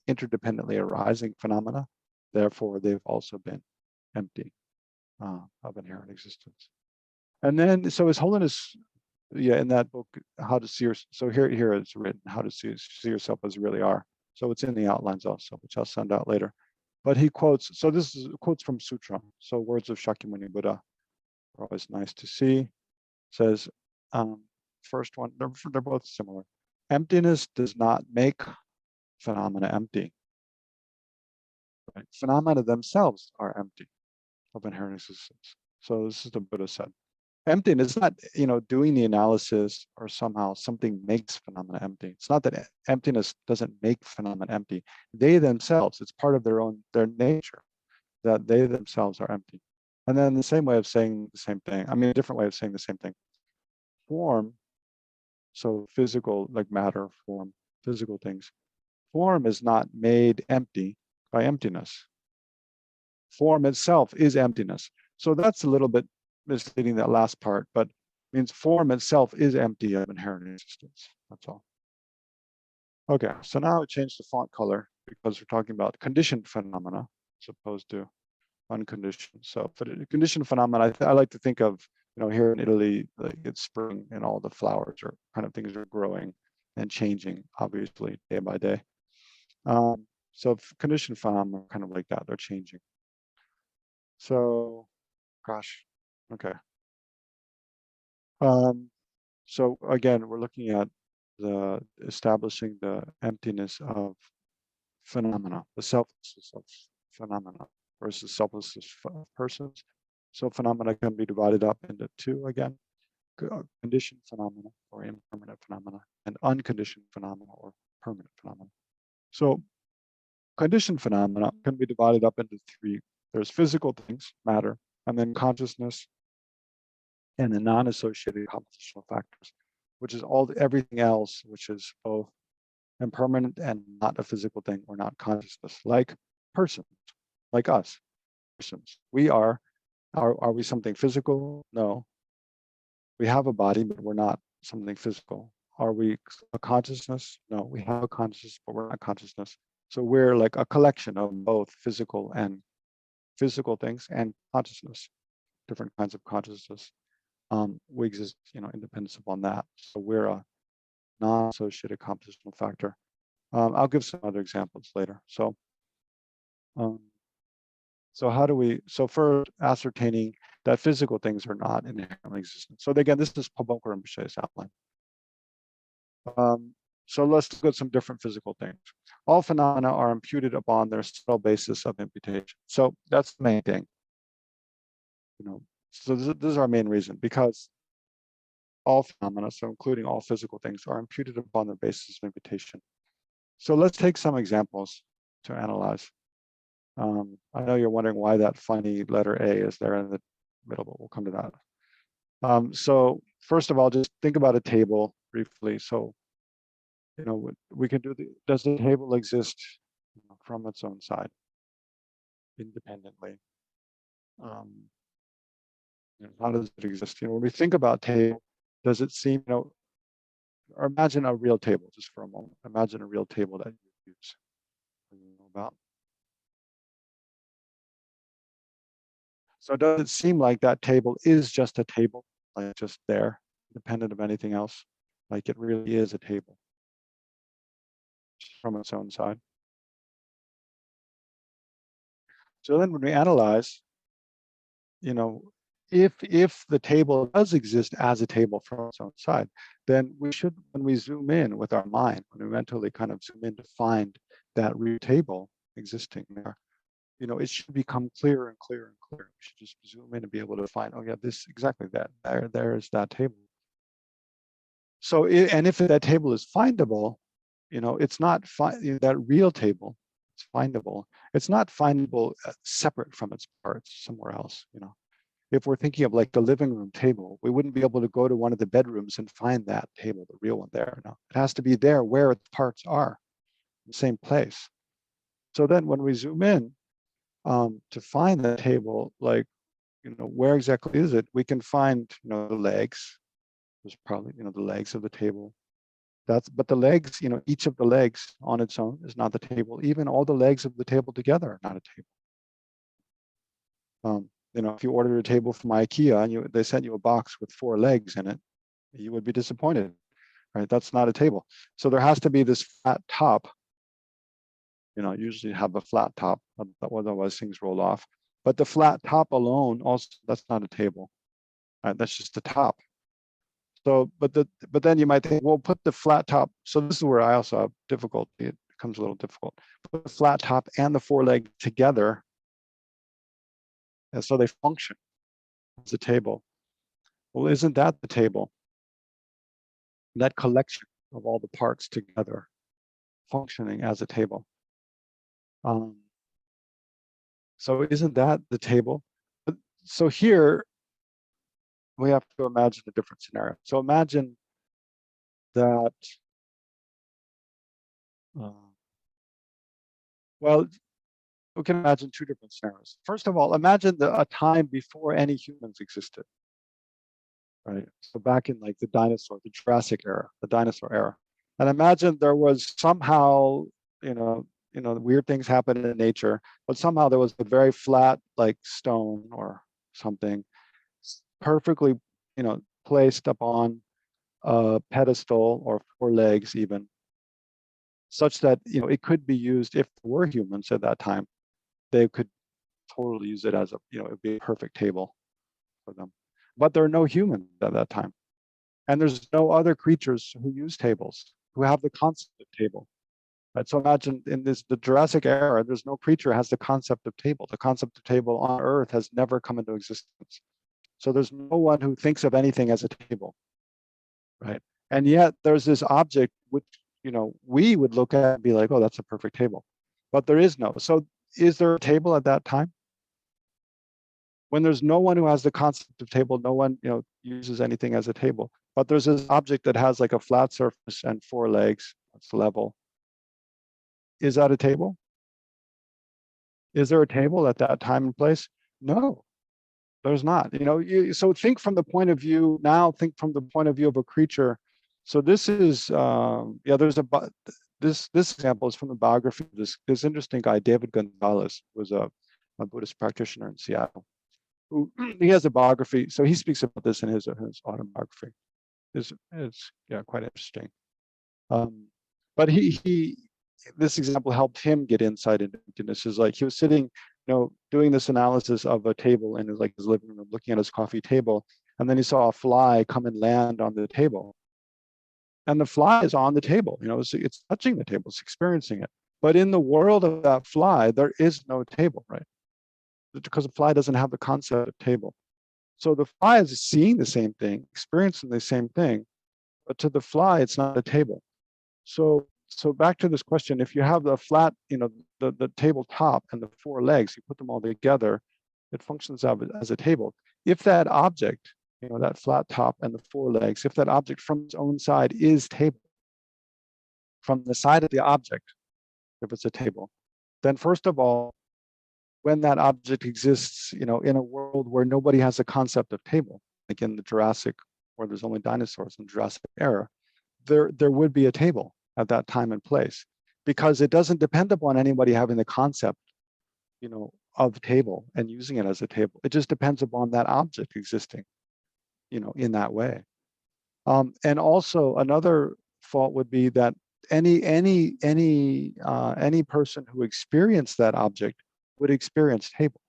interdependently arising phenomena, therefore they've also been empty of inherent existence. And then, so His Holiness, yeah, in that book, How to See Yourself, so here it's written, How to See Yourself as You Really Are. So it's in the outlines also, which I'll send out later. But he quotes, so this is quotes from Sutra. So words of Shakyamuni Buddha are always nice to see. Says, first one, they're both similar. Emptiness does not make phenomena empty. Right? Phenomena themselves are empty of inherent existence. So this is the Buddha said. Emptiness is not, doing the analysis or somehow something makes phenomena empty. It's not that emptiness doesn't make phenomena empty. They themselves, it's part of their nature, that they themselves are empty. And then the same way of saying the same thing, a different way of saying the same thing. Form, so physical, like matter, form, physical things. Form is not made empty by emptiness. Form itself is emptiness. So that's a little bit misleading, that last part, but means form itself is empty of inherent existence. That's all. Okay, so now I changed the font color because we're talking about conditioned phenomena as opposed to unconditioned. So for the conditioned phenomena, I like to think of, here in Italy, like it's spring and all the flowers are kind of things are growing and changing, obviously, day by day. So conditioned phenomena are kind of like that, they're changing. So, gosh, okay. So again, we're looking at establishing the emptiness of phenomena, the selflessness of phenomena versus selflessness of persons. So phenomena can be divided up into two again, conditioned phenomena or impermanent phenomena, and unconditioned phenomena or permanent phenomena. So conditioned phenomena can be divided up into three. There's physical things, matter, and then consciousness, and the non-associated compositional factors, which is everything else, which is both impermanent and not a physical thing or not consciousness, like persons, like us, persons. We are we something physical? No. We have a body, but we're not something physical. Are we a consciousness? No, we have a consciousness, but we're not consciousness. So we're like a collection of both physical things and consciousness, different kinds of consciousness. We exist, independence upon that. So we're a non-associated compositional factor. I'll give some other examples later. So how do we, first ascertaining that physical things are not inherently existent. So again, this is Pabonka Rinpoche's outline. So let's look at some different physical things. All phenomena are imputed upon their subtle basis of imputation. So that's the main thing. So this is our main reason, because all phenomena, so including all physical things, are imputed upon the basis of imputation. So let's take some examples to analyze. I know you're wondering why that funny letter A is there in the middle, but we'll come to that. So first of all, just think about a table briefly. So, we can does the table exist from its own side, independently? How does it exist? When we think about table, does it seem, or imagine a real table just for a moment. Imagine a real table that you use. About. So does it seem like that table is just a table, like just there, independent of anything else? Like it really is a table from its own side. So then when we analyze, if the table does exist as a table from its own side, then we should, when we zoom in with our mind, when we mentally kind of zoom in to find that real table existing there, it should become clearer and clearer and clearer. We should just zoom in and be able to find, oh yeah, this exactly that. There is that table. So, and if that table is findable, it's not that real table. it's findable. It's not findable separate from its parts somewhere else. If we're thinking of like the living room table, we wouldn't be able to go to one of the bedrooms and find that table, the real one there. No, it has to be there where its parts are, the same place. So then when we zoom in to find the table, like, where exactly is it? We can find, the legs. There's probably, the legs of the table. But the legs, each of the legs on its own is not the table. Even all the legs of the table together are not a table. If you ordered a table from IKEA and they sent you a box with 4 legs in it, you would be disappointed, right? That's not a table. So there has to be this flat top. Usually have a flat top, otherwise things roll off. But the flat top alone, also, that's not a table. Right? That's just the top. So, but then you might think, well, put the flat top. So this is where I also have difficulty. It becomes a little difficult. Put the flat top and the 4 legs together, and so they function as a table. Well, isn't that the table? That collection of all the parts together, functioning as a table. So isn't that the table? So here we have to imagine a different scenario. So imagine that, well, we can imagine 2 different scenarios. First of all, imagine a time before any humans existed, right? So back in like the Jurassic era, the dinosaur era. And imagine there was somehow, weird things happen in nature, but somehow there was a very flat, like stone or something, perfectly, placed upon a pedestal or 4 legs even, such that, it could be used if there were humans at that time. They could totally use it as it would be a perfect table for them. But there are no humans at that time. And there's no other creatures who use tables, who have the concept of table. Right? So imagine in the Jurassic era, there's no creature has the concept of table. The concept of table on Earth has never come into existence. So there's no one who thinks of anything as a table, right? And yet there's this object which, we would look at and be like, oh, that's a perfect table. But there is no. So is there a table at that time? When there's no one who has the concept of table, no one, uses anything as a table. But there's this object that has like a flat surface and 4 legs. That's level. Is that a table? Is there a table at that time and place? No, there's not. So think from the point of view now. Think from the point of view of a creature. So this is, this example is from the biography of this interesting guy, David Gonzalez, who was a Buddhist practitioner in Seattle. He has a biography, so he speaks about this in his autobiography. It's quite interesting. But this example helped him get insight into emptiness. Is like he was sitting, doing this analysis of a table in his living room, looking at his coffee table, and then he saw a fly come and land on the table. And the fly is on the table, it's touching the table, it's experiencing it. But in the world of that fly, there is no table, right? Because the fly doesn't have the concept of table. So the fly is seeing the same thing, experiencing the same thing, but to the fly, it's not a table. So back to this question, if you have the flat, the tabletop and the 4 legs, you put them all together, it functions as a table. If that object, that flat top and the 4 legs, if that object from its own side is table, from the side of the object, if it's a table, then first of all, when that object exists, in a world where nobody has a concept of table, like in the Jurassic, where there's only dinosaurs in the Jurassic era, there would be a table at that time and place, because it doesn't depend upon anybody having the concept, of table and using it as a table. It just depends upon that object existing, in that way. And also another fault would be that any person who experienced that object would experience table.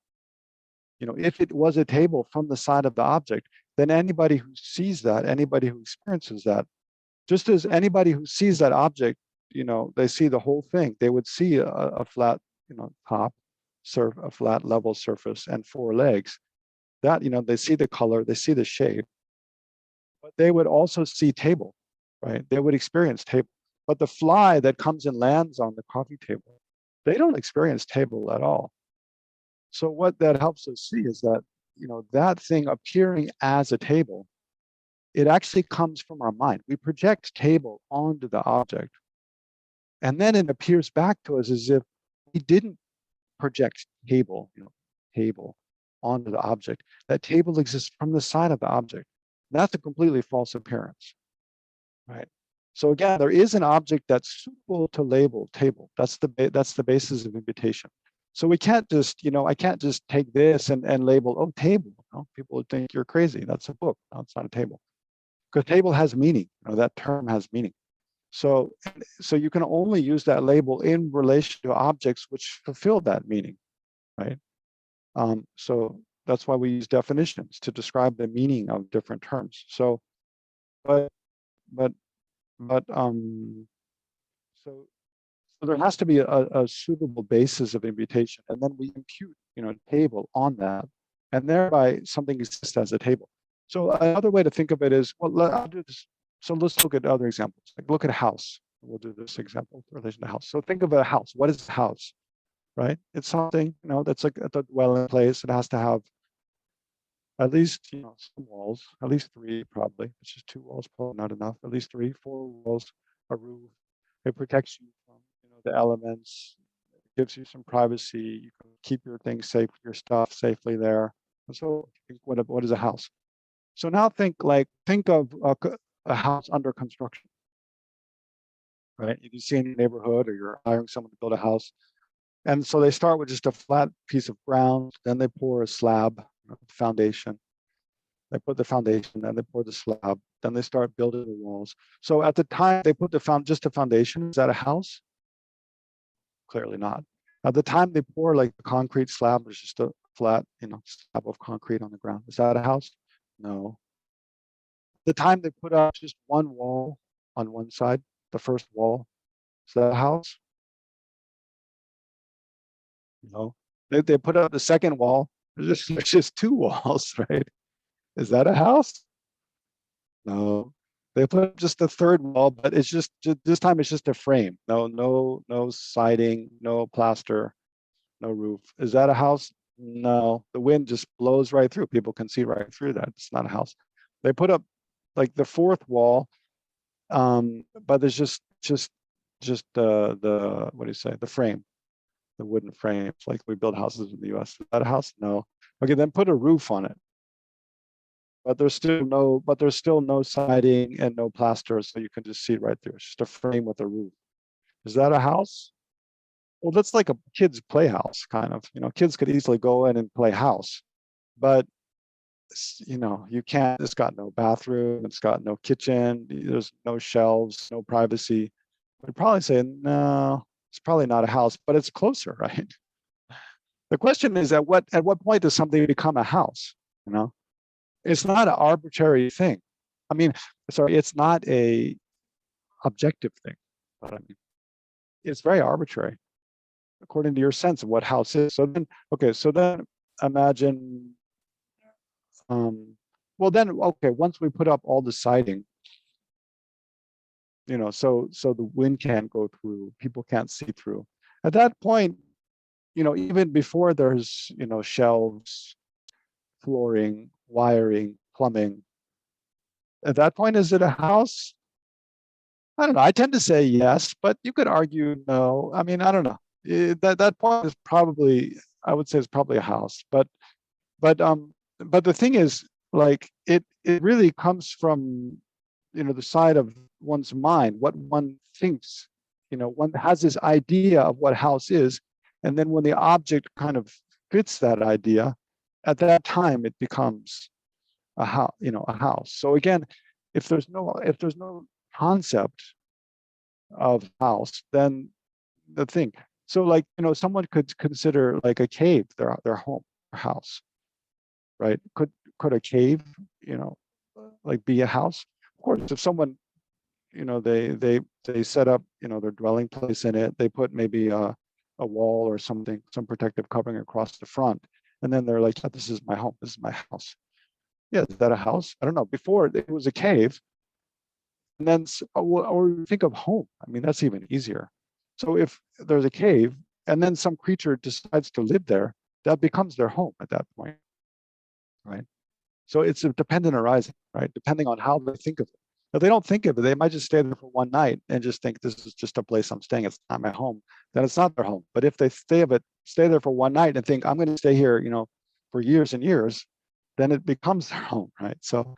If it was a table from the side of the object, then anybody who sees that, anybody who experiences that, just as anybody who sees that object, they see the whole thing. They would see a flat, top, a flat level surface and 4 legs. That, they see the color, they see the shape, but they would also see table, right? They would experience table. But the fly that comes and lands on the coffee table, they don't experience table at all. So what that helps us see is that, that thing appearing as a table, it actually comes from our mind. We project table onto the object. And then it appears back to us as if we didn't project table, table onto the object. That table exists from the side of the object. That's a completely false appearance, right? So again, there is an object that's suitable to label table. That's the basis of invitation. So we can't just, I can't just take this and label, oh, table. People would think you're crazy. That's a book. No, it's not a table. Because table has meaning. That term has meaning. So you can only use that label in relation to objects which fulfill that meaning, right? So that's why we use definitions to describe the meaning of different terms. So, but so there has to be a suitable basis of imputation, and then we impute, table on that, and thereby something exists as a table. So another way to think of it is, well, I'll do this. So let's look at other examples. Like look at a house. We'll do this example in relation to house. So think of a house. What is a house, right? It's something, that's like a dwelling place. It has to have at least, some walls, at least 3 probably. It's just 2 walls, probably not enough. At least 3, 4 walls, a roof. It protects you from, the elements. It gives you some privacy. You can keep your things safe, your stuff safely there. So what is a house? So now think of a house under construction, right? If you see any neighborhood or you're hiring someone to build a house, and so they start with just a flat piece of ground, then they pour a slab, foundation. They put the foundation, then they pour the slab, then they start building the walls. So at the time they put just the foundation, is that a house? Clearly not. At the time they pour like the concrete slab, there's just a flat, slab of concrete on the ground. Is that a house? No. The time they put up just one wall on one side, the first wall, is that a house? No. They put up the second wall, there's just 2 walls, right? Is that a house? No. They put up just the third wall, but it's just this time it's just a frame. No siding, no plaster, no roof. Is that a house? No. The wind just blows right through. People can see right through that. It's not a house. They put up like the 4th wall, but there's just the what do you say? The frame, the wooden frame. It's like we build houses in the U.S. Is that a house? No. Okay, then put a roof on it. But there's still no siding and no plaster, so you can just see right through. It's just a frame with a roof. Is that a house? Well, that's like a kid's playhouse, kind of. Kids could easily go in and play house, but you can't. It's got no bathroom. It's got no kitchen. There's no shelves, no privacy. We'd probably say no. It's probably not a house, but it's closer, right? The question is, at what point does something become a house? It's not an arbitrary thing. It's not a objective thing. But it's very arbitrary, according to your sense of what house is. So then imagine, once we put up all the siding, so the wind can't go through, people can't see through. At that point, even before there's, shelves, flooring, wiring, plumbing. At that point, is it a house? I don't know. I tend to say yes, but you could argue no. I don't know. That point is probably, I would say, it's probably a house. But the thing is, like, it really comes from, the side of one's mind, what one thinks. One has this idea of what house is, and then when the object kind of fits that idea, at that time it becomes a house. A house. So again, if there's no concept of house, then the thing. So like someone could consider like a cave their home, their house, right? Could a cave like be a house? Of course, if someone they set up their dwelling place in it, they put maybe a wall or something, some protective covering across the front, and then they're like, oh, this is my home, this is my house. Yeah, is that a house? I don't know. Before it was a cave, and then or think of home. That's even easier. So if there's a cave, and then some creature decides to live there, that becomes their home at that point, right? So it's a dependent arising, right? Depending on how they think of it. If they don't think of it, they might just stay there for one night and just think this is just a place I'm staying. It's not my home. Then it's not their home. But if they stay there for one night and think I'm going to stay here, for years and years, then it becomes their home, right? So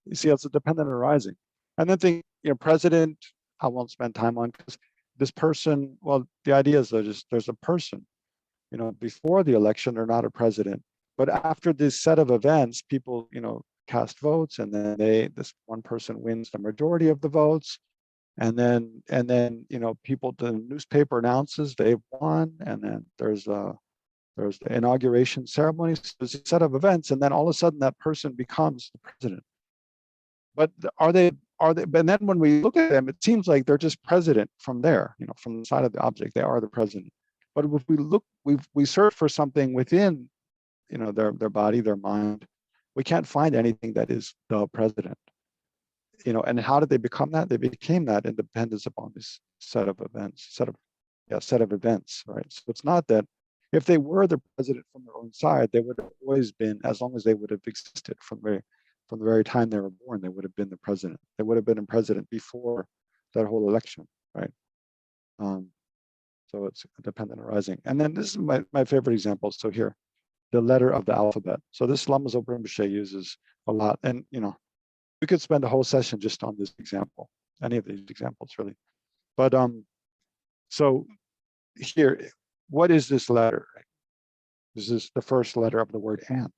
you see, it's a dependent arising. And then think, president, I won't spend time on because this person. Well, the idea is there's a person. Before the election, they're not a president. But after this set of events, people, cast votes, and then this one person wins the majority of the votes, and then the newspaper announces they've won, and then there's the inauguration ceremony. So there's a set of events, and then all of a sudden that person becomes the president. But are they? And then when we look at them, it seems like they're just president from there, from the side of the object. They are the president. But if we look, we search for something within, their body, their mind. We can't find anything that is the president. And how did they become that? They became that in dependence upon this set of events, set of events, right? So it's not that if they were the president from their own side, they would have always been, as long as they would have existed from the very time they were born, they would have been the president. They would have been a president before that whole election, right? So it's a dependent arising. And then this is my favorite example. So here, the letter of the alphabet. So this Lama Zopa Rinpoche uses a lot. And, we could spend a whole session just on this example, any of these examples really. But so here, what is this letter? This is the first letter of the word "and."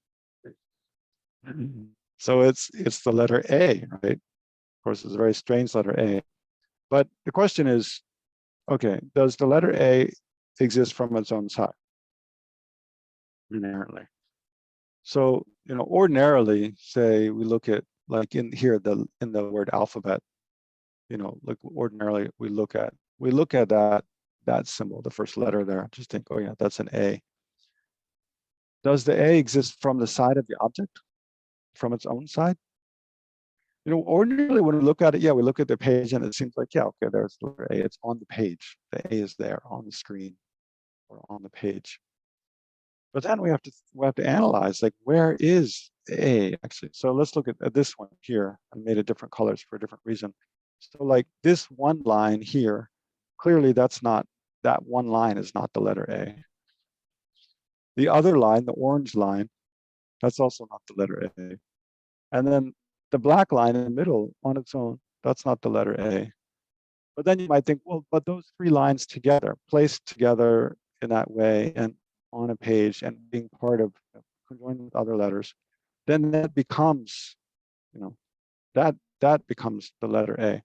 So it's the letter A, right? Of course, it's a very strange letter A. But the question is, okay, does the letter A exist from its own side? Inherently. So, ordinarily, say we look at, like in here, in the word alphabet, like ordinarily we look at that symbol, the first letter there, just think, oh yeah, that's an A. Does the A exist from the side of the object, from its own side? Ordinarily when we look at it, yeah, we look at the page and it seems like, yeah, okay, there's the letter A, it's on the page. The A is there on the screen or on the page. But then we have to analyze, like, where is the A actually? So let's look at this one here. I made it different colors for a different reason. So like this one line here, clearly that one line is not the letter A. The other line, the orange line, that's also not the letter A. And then the black line in the middle on its own, that's not the letter A. But then you might think, well, but those three lines together, placed together in that way and on a page and being part of, conjoined with other letters, then that becomes, that becomes the letter A.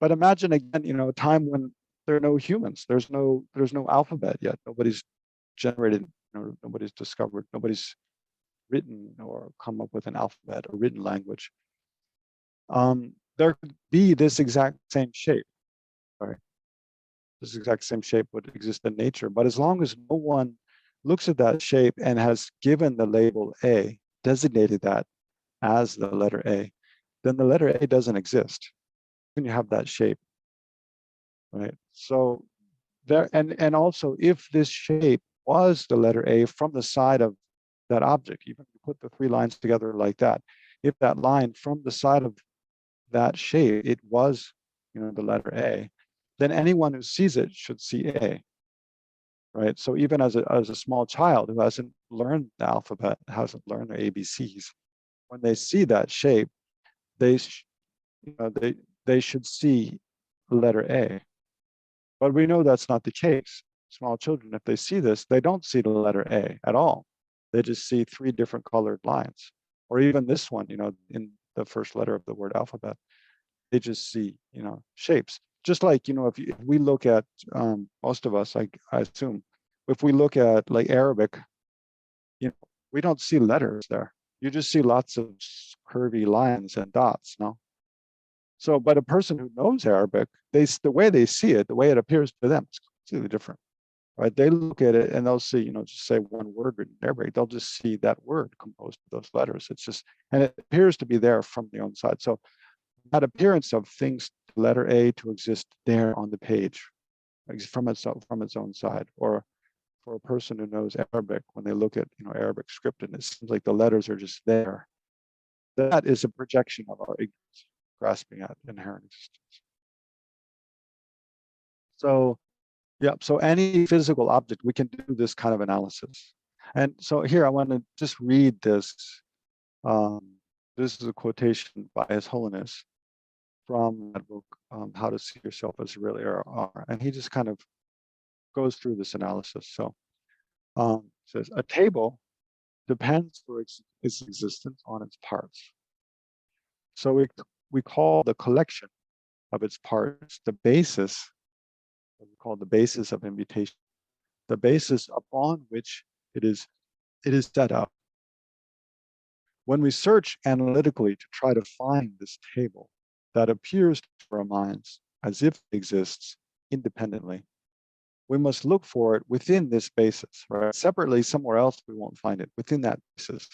But imagine again, a time when there are no humans, there's no alphabet yet. Nobody's generated, nobody's discovered, nobody's written or come up with an alphabet or written language. There could be this exact same shape, right? This exact same shape would exist in nature, but as long as no one looks at that shape and has given the label A, designated that as the letter A, then the letter A doesn't exist when you have that shape, right? So there, and also if this shape was the letter A from the side of that object, even if you put the three lines together like that, if that line from the side of that shape, it was, the letter A, then anyone who sees it should see A, right? So even as a small child who hasn't learned the alphabet, hasn't learned their ABCs, when they see that shape, they should see the letter A. But we know that's not the case. Small children, if they see this, they don't see the letter A at all. They just see three different colored lines. Or even this one, in the first letter of the word alphabet, they just see, shapes. Just like, if we look at, most of us, I assume, if we look at like Arabic, we don't see letters there. You just see lots of curvy lines and dots, no? So, but a person who knows Arabic, the way they see it, the way it appears to them, is completely different, right? They look at it and they'll see, just say one word written in Arabic, they'll just see that word composed of those letters. It's just, and it appears to be there from the own side. So that appearance of things, letter A to exist there on the page from its own side, or for a person who knows Arabic, when they look at Arabic script and it seems like the letters are just there, that is a projection of our ignorance, grasping at inherent existence. So, yeah, so any physical object, we can do this kind of analysis. And so here I want to just read this. This is a quotation by His Holiness from that book, How to See Yourself as You Really Are. And he just kind of goes through this analysis. So says, a table depends for its existence on its parts. So we call the collection of its parts the basis, what we call the basis of imputation, the basis upon which it is set up. When we search analytically to try to find this table that appears to our minds as if it exists independently, we must look for it within this basis, right? Separately, somewhere else, we won't find it. Within that basis,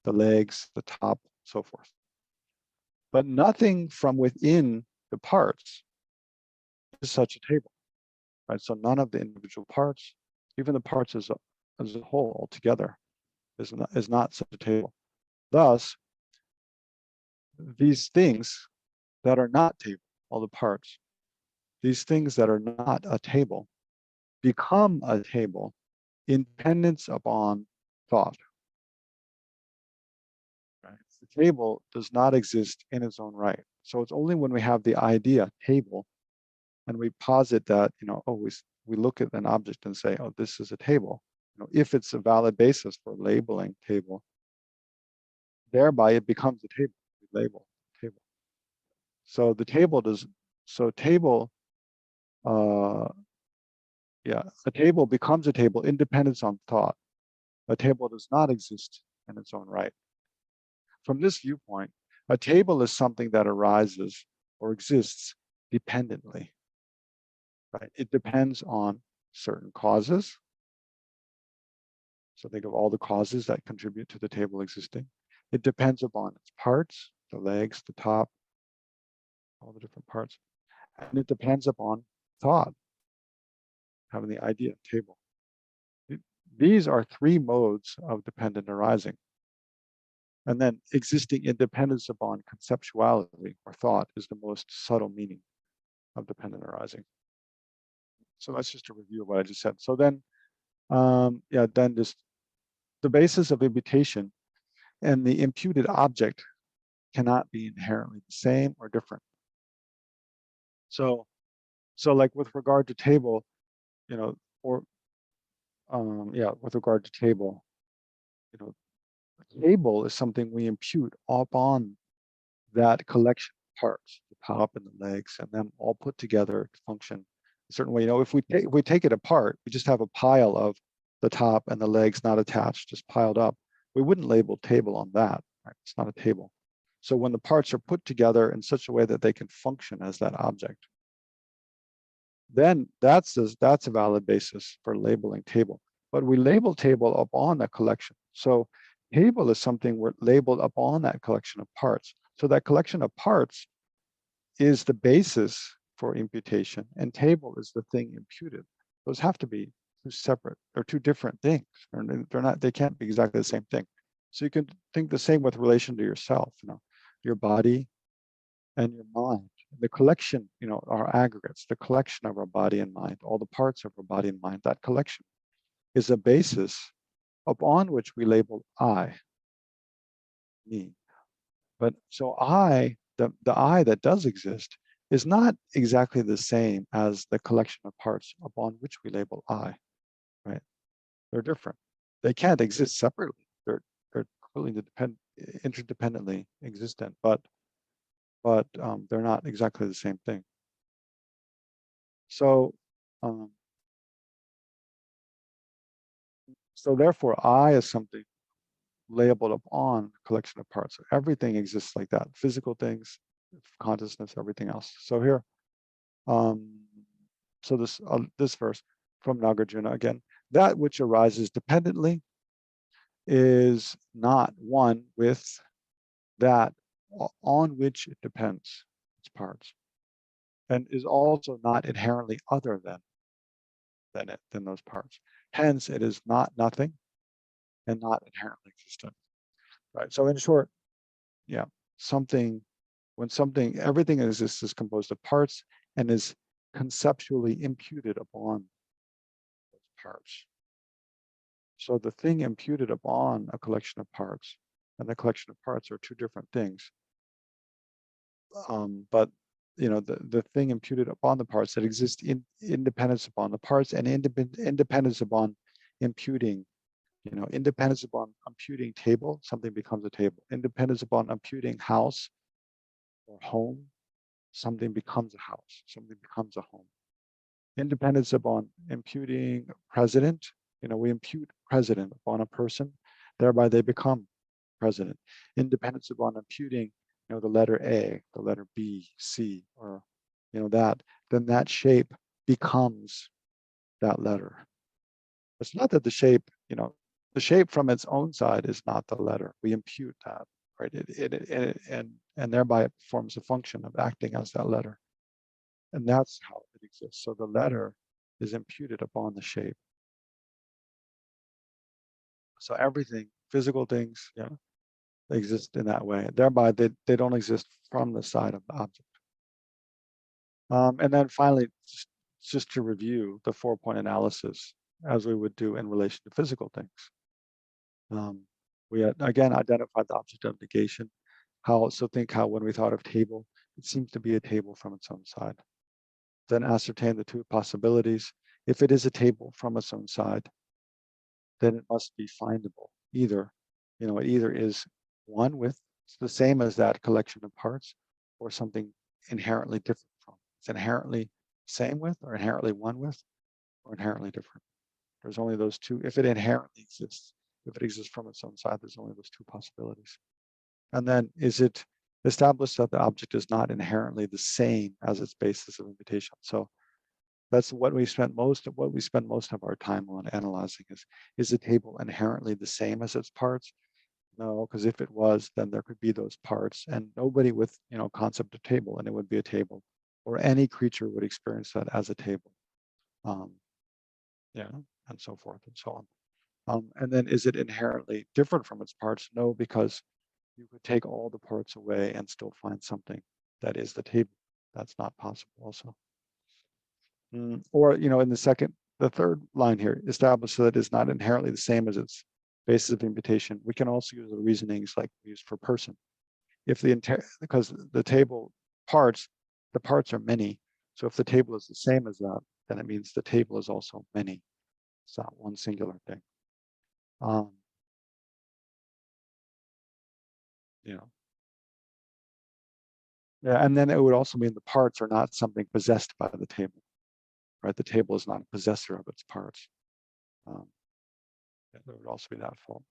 the legs, the top, so forth. But nothing from within the parts is such a table, right? So none of the individual parts, even the parts as a whole altogether, is not such a table. Thus, these things that are not table, all the parts, these things that are not a table become a table in dependence upon thought. Right? The table does not exist in its own right. So it's only when we have the idea table and we posit that, we look at an object and say, oh, this is a table. If it's a valid basis for labeling table, thereby it becomes a table. We label table. So the table does. So table. A table becomes a table in dependence on thought. A table does not exist in its own right. From this viewpoint, a table is something that arises or exists dependently. Right? It depends on certain causes. So think of all the causes that contribute to the table existing. It depends upon its parts, the legs, the top, all the different parts. And it depends upon thought, having the idea of table. These are three modes of dependent arising. And then existing independence upon conceptuality or thought is the most subtle meaning of dependent arising. So that's just a review of what I just said. So then, then just the basis of imputation and the imputed object cannot be inherently the same or different. So like with regard to table, with regard to table, table is something we impute upon that collection of parts, the top and the legs, and them all put together to function a certain way. If we take it apart, we just have a pile of the top and the legs not attached, just piled up. We wouldn't label table on that. Right? It's not a table. So when the parts are put together in such a way that they can function as that object, then that's a valid basis for labeling table. But we label table upon that collection. So table is something we're labeled upon that collection of parts. So that collection of parts is the basis for imputation, and table is the thing imputed. Those have to be two separate or two different things. They're not. They can't be exactly the same thing. So you can think the same with relation to yourself. Your body and your mind. The collection, our aggregates, the collection of our body and mind, all the parts of our body and mind. That collection is a basis upon which we label I, me. But so the I that does exist is not exactly the same as the collection of parts upon which we label I, right? They're different. They can't exist separately. They're completely interdependently existent, but they're not exactly the same thing. So therefore, I is something labeled upon a collection of parts. Everything exists like that. Physical things, consciousness, everything else. So here, so this verse from Nagarjuna again, that which arises dependently is not one with that on which it depends, its parts, and is also not inherently other than those parts. Hence, it is not nothing and not inherently existent. Right. So in short, yeah, when everything exists is composed of parts and is conceptually imputed upon those parts. So the thing imputed upon a collection of parts and the collection of parts are two different things. But the thing imputed upon the parts that exist in independence upon the parts and independence upon imputing, independence upon imputing table, something becomes a table. Independence upon imputing house or home, something becomes a house, something becomes a home. Independence upon imputing president, we impute president upon a person, thereby they become president. Independence upon imputing, the letter A, the letter B, C, or then that shape becomes that letter. It's not that the shape, the shape from its own side is not the letter. We impute that, right? And thereby it forms a function of acting as that letter. And that's how it exists. So the letter is imputed upon the shape. So everything, physical things, they exist in that way. Thereby, they don't exist from the side of the object. And then finally, just to review the 4-point analysis, as we would do in relation to physical things. We had, again, identified the object of negation. Think how when we thought of table, it seems to be a table from its own side. Then ascertain the two possibilities. If it is a table from its own side, then it must be findable. It either is one with, it's the same as that collection of parts, or something inherently different from. It's inherently same with, or inherently one with, or inherently different. There's only those two. If it inherently exists, if it exists from its own side, there's only those two possibilities. And then is it established that the object is not inherently the same as its basis of invitation? So that's what we spend most of our time on analyzing is the table inherently the same as its parts? No, because if it was, then there could be those parts, and nobody with concept of table, and it would be a table, or any creature would experience that as a table. And so forth and so on. And then is it inherently different from its parts? No, because you could take all the parts away and still find something that is the table. That's not possible also. Or, in the third line here, establish that it is not inherently the same as its basis of invitation. We can also use the reasonings like we use for person. Because the table parts, the parts are many. So if the table is the same as that, then it means the table is also many. It's not one singular thing. Yeah, and then it would also mean the parts are not something possessed by the table, right? The table is not a possessor of its parts. There would also be that fault.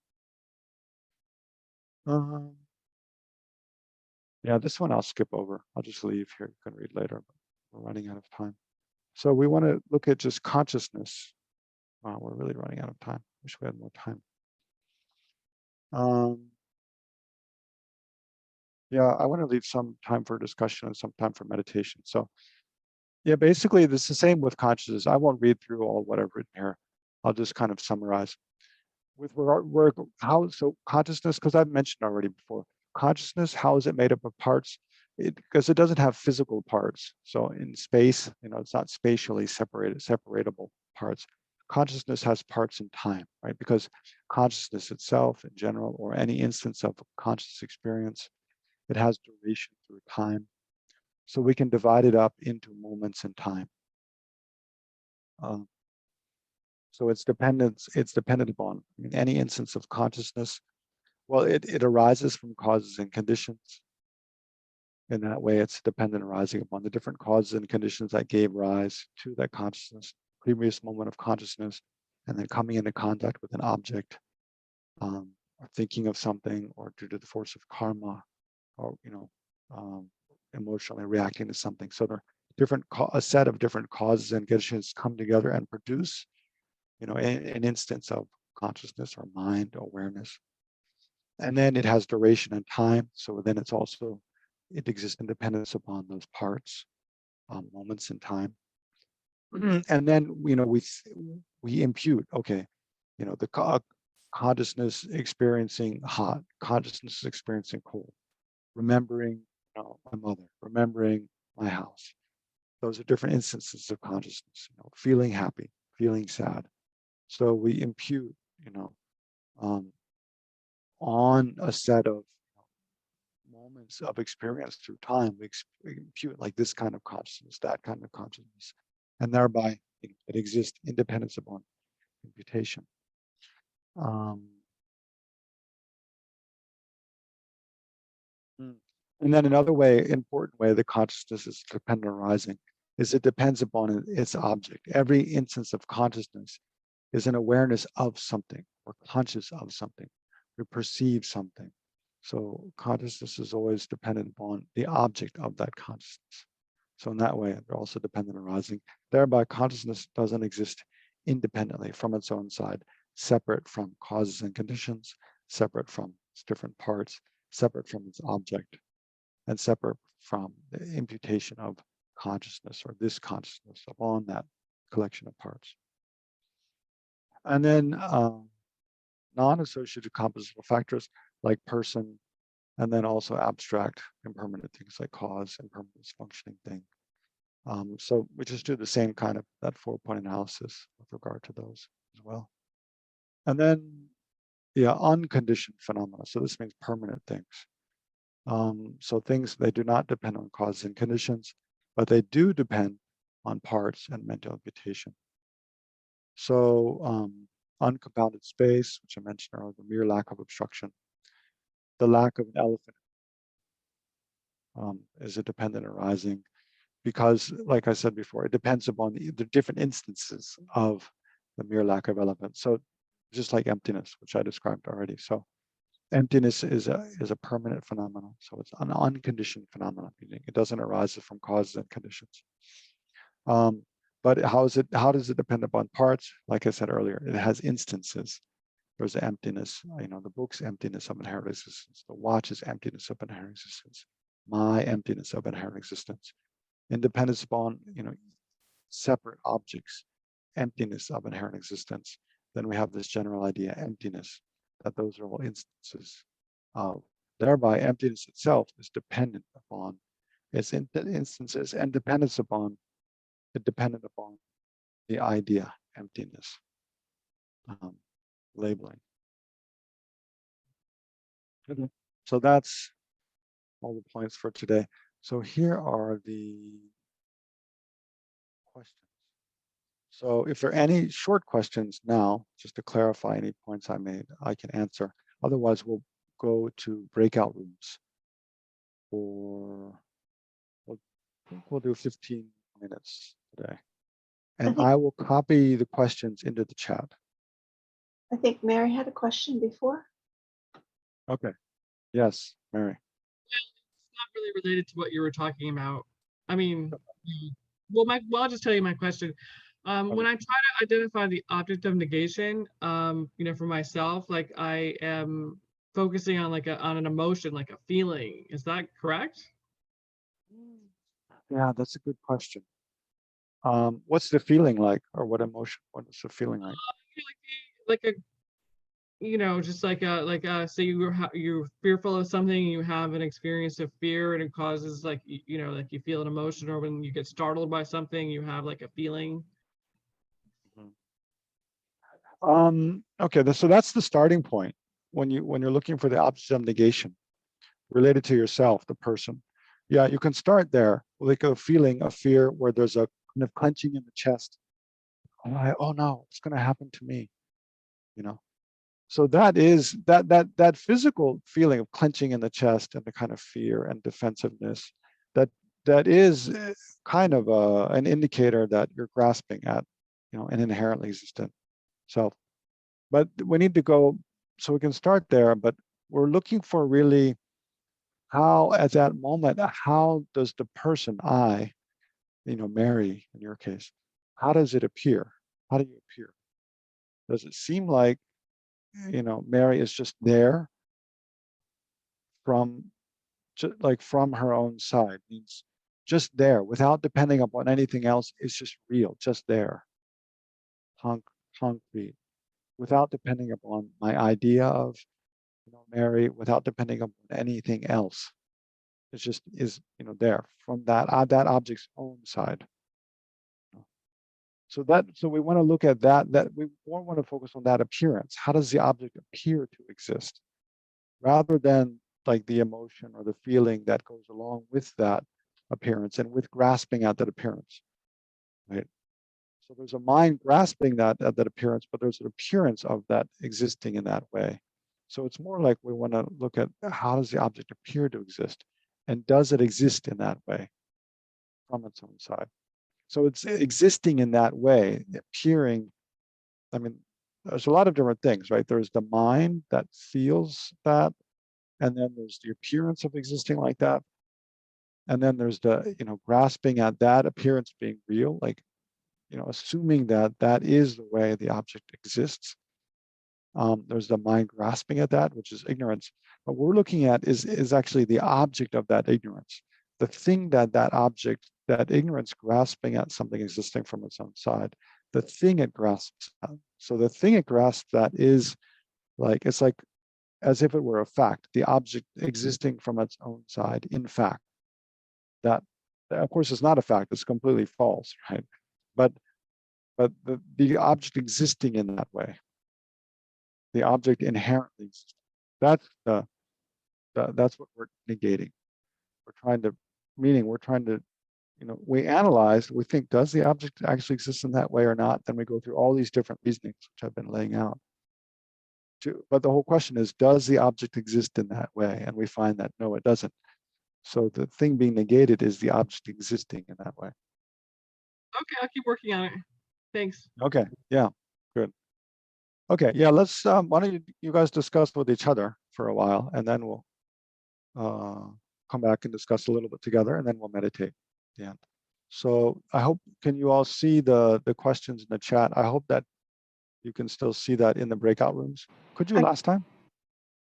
Yeah, this one I'll skip over. I'll just leave here. You can read later, but we're running out of time. So we want to look at just consciousness. Wow, we're really running out of time. Wish we had more time. Yeah, I want to leave some time for discussion and some time for meditation. So yeah, basically this is the same with consciousness. I won't read through all what I've written here. I'll just kind of summarize. With work, so consciousness, because I've mentioned already before, consciousness, how is it made up of parts? Because it doesn't have physical parts. So in space, it's not spatially separatable parts. Consciousness has parts in time, right? Because consciousness itself in general, or any instance of conscious experience, it has duration through time. So we can divide it up into moments in time. So it's dependent upon any instance of consciousness. Well, it arises from causes and conditions. In that way, it's dependent arising upon the different causes and conditions that gave rise to that consciousness, previous moment of consciousness, and then coming into contact with an object, or thinking of something, or due to the force of karma, or emotionally reacting to something. So there are a set of different causes and conditions come together and produce, an instance of consciousness or mind awareness. And then it has duration and time. So then it exists in dependence upon those parts, moments in time. And then, we we impute, okay, the consciousness experiencing hot, consciousness experiencing cold, remembering my mother, remembering my house. Those are different instances of consciousness, feeling happy, feeling sad. So we impute, on a set of moments of experience through time, we impute like this kind of consciousness, that kind of consciousness, and thereby it exists independence upon imputation. And then another way, important way, the consciousness is dependent arising is it depends upon its object. Every instance of consciousness is an awareness of something or conscious of something. We perceive something. So consciousness is always dependent upon the object of that consciousness. So in that way, they're also dependent arising. Thereby, consciousness doesn't exist independently from its own side, separate from causes and conditions, separate from its different parts, separate from its object, and separate from the imputation of consciousness or this consciousness upon that collection of parts. And then non-associated compositional factors like person, and then also abstract impermanent things like cause, impermanence, functioning thing. So we just do the same kind of that 4-point analysis with regard to those as well. And then, unconditioned phenomena. So this means permanent things. So things, they do not depend on causes and conditions, but they do depend on parts and mental imputation. So uncompounded space, which I mentioned earlier, the mere lack of obstruction, the lack of an elephant is a dependent arising because, like I said before, it depends upon the different instances of the mere lack of elephant. So just like emptiness, which I described already. So emptiness is a permanent phenomenon. So it's an unconditioned phenomenon, meaning it doesn't arise from causes and conditions. But how does it depend upon parts? Like I said earlier, it has instances. There's the emptiness, the book's emptiness of inherent existence, the watch's emptiness of inherent existence, my emptiness of inherent existence, independence upon, separate objects, emptiness of inherent existence. Then we have this general idea, emptiness, that those are all instances of. Thereby, emptiness itself is dependent upon its instances and dependent upon the idea, emptiness, labeling. Okay. So that's all the points for today. So here are the questions. So if there are any short questions now, just to clarify any points I made, I can answer. Otherwise, we'll go to breakout rooms for, we'll do 15 minutes today. And I will copy the questions into the chat. I think Mary had a question before. Okay. Yes, Mary. It's not really related to what you were talking about. I mean, well, I'll just tell you my question. When I try to identify the object of negation, for myself, like I am focusing on on an emotion, like a feeling. Is that correct? Yeah, that's a good question. What's the feeling like, or what emotion? What is the feeling like? Like a just say you're fearful of something, you have an experience of fear, and it causes like you feel an emotion, or when you get startled by something, you have like a feeling. Okay, so that's the starting point when you're looking for the object of negation related to yourself, the person. Yeah, you can start there with a feeling of fear where there's a kind of clenching in the chest. Oh no, it's going to happen to me, So that is that physical feeling of clenching in the chest and the kind of fear and defensiveness that is kind of an indicator that you're grasping at, an inherently existent self. But we need to go, so we can start there, but we're looking for really how at that moment, how does the person, Mary, in your case, how does it appear? How do you appear? Does it seem like, Mary is just there from her own side, means just there without depending upon anything else, it's just real, just there. concrete, without depending upon my idea of, Mary, without depending upon anything else. It just is, there from that object's own side. So we want to look at that we want to focus on that appearance. How does the object appear to exist, rather than like the emotion or the feeling that goes along with that appearance and with grasping at that appearance, right? So there's a mind grasping at that appearance, but there's an appearance of that existing in that way. So it's more like we want to look at how does the object appear to exist, and does it exist in that way from its own side? So it's existing in that way, appearing. I mean, there's a lot of different things, right? There's the mind that feels that, and then there's the appearance of existing like that. And then there's the, grasping at that appearance being real, like, assuming that that is the way the object exists. There's the mind grasping at that, which is ignorance. But what we're looking at is actually the object of that ignorance, the thing that object, that ignorance grasping at something existing from its own side, the thing it grasps at. So the thing it grasps at is it's like as if it were a fact, the object existing from its own side, in fact. That, of course, is not a fact, it's completely false, right? But the object existing in that way, the object inherently exists, that's that's what we're negating. We're trying to, we analyze, we think, does the object actually exist in that way or not? Then we go through all these different reasonings, which I've been laying out. But the whole question is, does the object exist in that way? And we find that no, it doesn't. So the thing being negated is the object existing in that way. Okay, I'll keep working on it. Thanks. Okay, yeah, good. Okay, yeah, let's, why don't you guys discuss with each other for a while, and then we'll come back and discuss a little bit together, and then we'll meditate at the end. So I hope, can you all see the questions in the chat? I hope that you can still see that in the breakout rooms. Could you last time?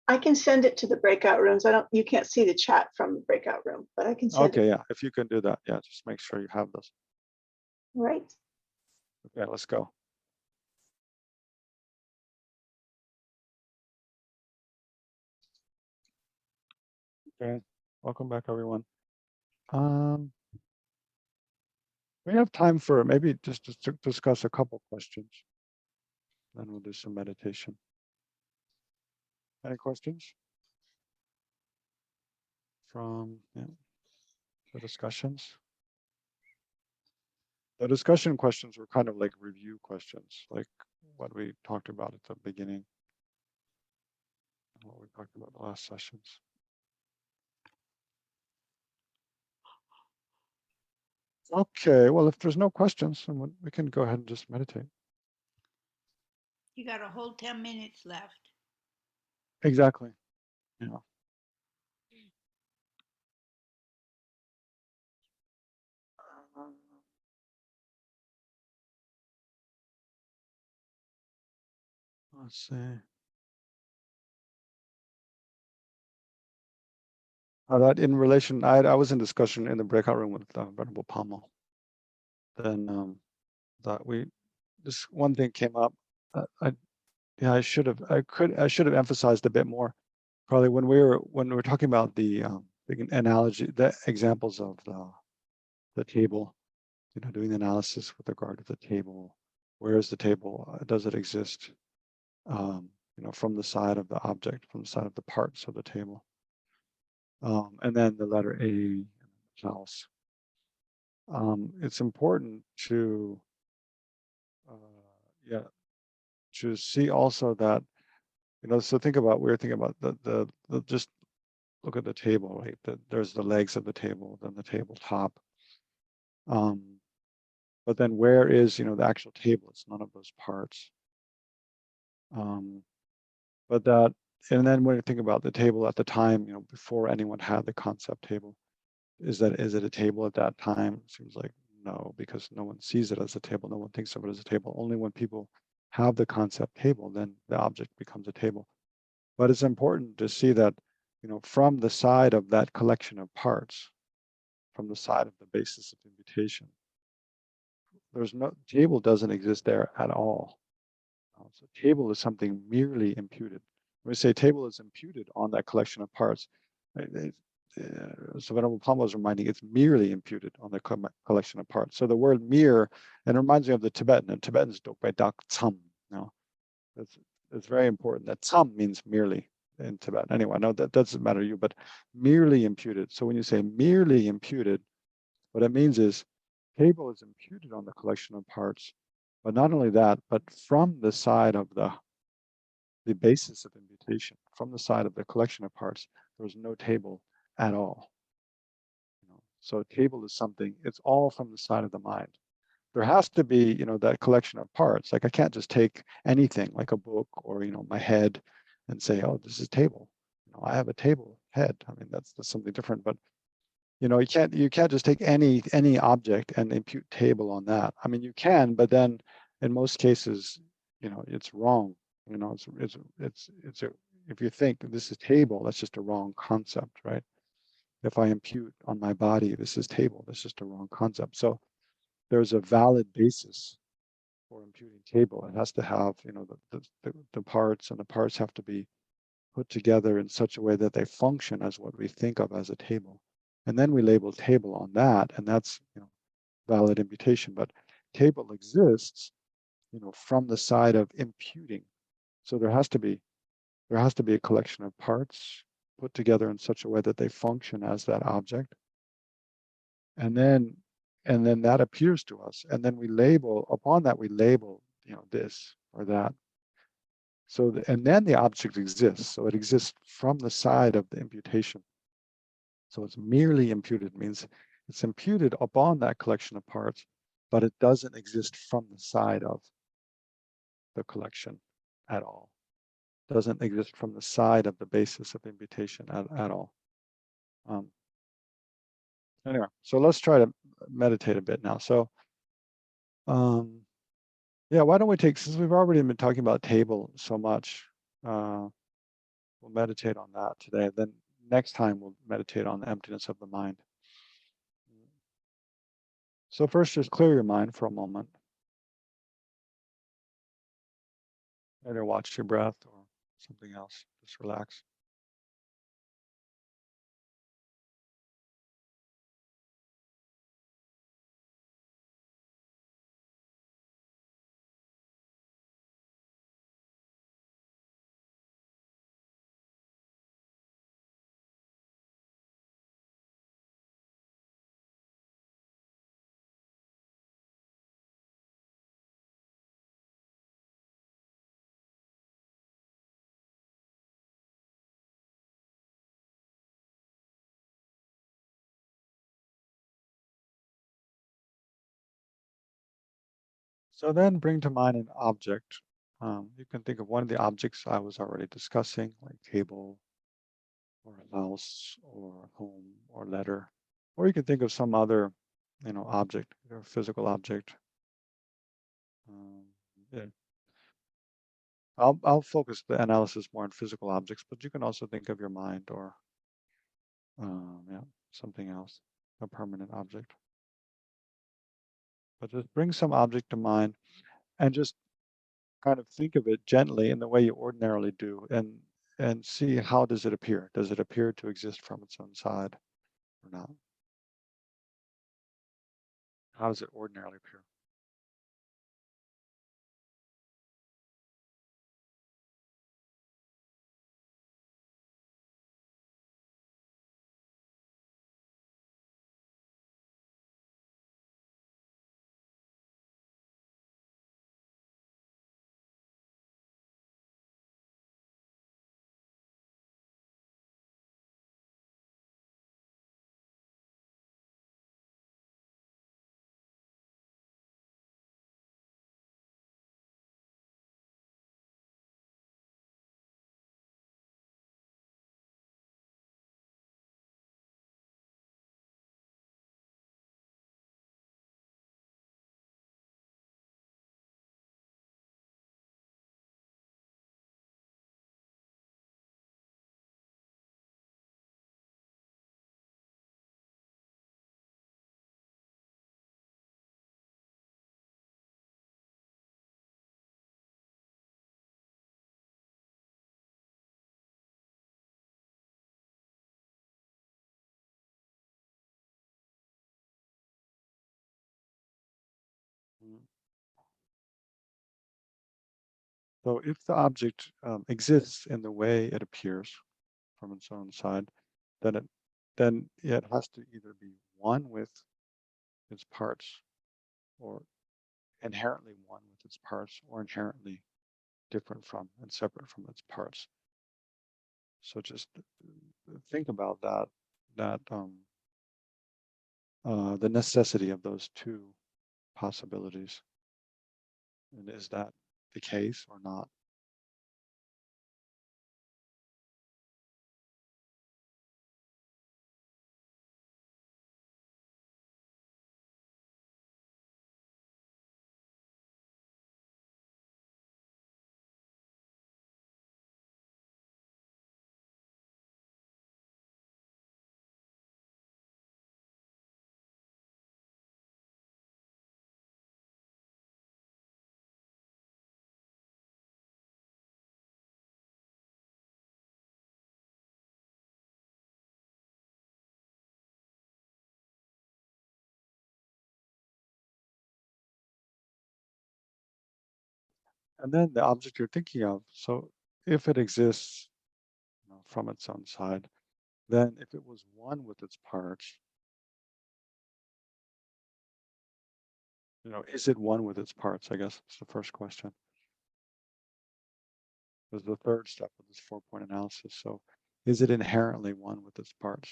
I can send it to the breakout rooms. You can't see the chat from the breakout room, but I can send it. Okay, yeah, if you can do that, yeah, just make sure you have those. Right. Okay, let's go. Okay, welcome back, everyone. We have time for maybe just to discuss a couple questions. Then we'll do some meditation. Any questions from the discussions? The discussion questions were kind of like review questions, like what we talked about at the beginning, and what we talked about the last sessions. Okay, well, if there's no questions, then we can go ahead and just meditate. You got a whole 10 minutes left. Exactly. Yeah. Let's see. That in relation, I was in discussion in the breakout room with Venerable Pommel. Then that this one thing came up. I should have emphasized a bit more. Probably when we were talking about the big analogy, the examples of the table, doing the analysis with regard to the table. Where is the table? Does it exist? From the side of the object, from the side of the parts of the table. And then the letter A, house. It's important to to see also that, so think about, we're thinking about the just look at the table, right? There's the legs of the table, then the tabletop. But then where is, the actual table? It's none of those parts. But that, and then when you think about the table at the time, before anyone had the concept table, is it a table at that time? It seems like no, because no one sees it as a table. No one thinks of it as a table. Only when people have the concept table, then the object becomes a table. But it's important to see that, from the side of that collection of parts, from the side of the basis of invitation, there's no table doesn't exist there at all. So table is something merely imputed. When we say table is imputed on that collection of parts, so Venerable Pama was reminding it's merely imputed on the collection of parts. So the word mere, and it reminds me of the Tibetan. In Tibetan is dokpai dak tsam. It's very important that tsam means merely in Tibetan. Anyway, I know that doesn't matter to you, but merely imputed. So when you say merely imputed, what it means is table is imputed on the collection of parts, but not only that, but from the side of the basis of imputation, from the side of the collection of parts, there's no table at all. So table is something, it's all from the side of the mind. There has to be, that collection of parts. Like I can't just take anything like a book or, my head and say, oh, this is table. I have a table head. I mean, that's something different, but you can't just take any object and impute table on that. I mean, you can, but then in most cases, it's wrong. If you think this is table, that's just a wrong concept, right? If I impute on my body, this is table, that's just a wrong concept. So there's a valid basis for imputing table. It has to have, the parts, and the parts have to be put together in such a way that they function as what we think of as a table. And then we label table on that, and that's, valid imputation. But table exists, from the side of imputing. So there has to be a collection of parts put together in such a way that they function as that object. And then that appears to us. And then we label, upon that we label, this or that. So, and then the object exists. So it exists from the side of the imputation. So it's merely imputed, means it's imputed upon that collection of parts, but it doesn't exist from the side of the collection at all. Doesn't exist from the side of the basis of imputation at all. Anyway, so let's try to meditate a bit now. So, yeah, why don't we take, since we've already been talking about table so much, we'll meditate on that today. Then next time we'll meditate on the emptiness of the mind. So first, just clear your mind for a moment. Either watch your breath or something else. Just relax. So then bring to mind an object. You can think of one of the objects I was already discussing, like table, or a house, or home, or letter. Or you can think of some other, object, or physical object. Yeah. I'll focus the analysis more on physical objects, but you can also think of your mind or yeah, something else, a permanent object. But just bring some object to mind and just kind of think of it gently in the way you ordinarily do, and see how does it appear? Does it appear to exist from its own side or not? How does it ordinarily appear? So if the object exists in the way it appears from its own side, then it has to either be one with its parts, or inherently one with its parts, or inherently different from and separate from its parts. So just think about that the necessity of those two possibilities. And is that the case or not? And then the object you're thinking of, so if it exists, from its own side, then if it was one with its parts, is it one with its parts? I guess it's the first question. Is the third step of this 4-point analysis. So is it inherently one with its parts?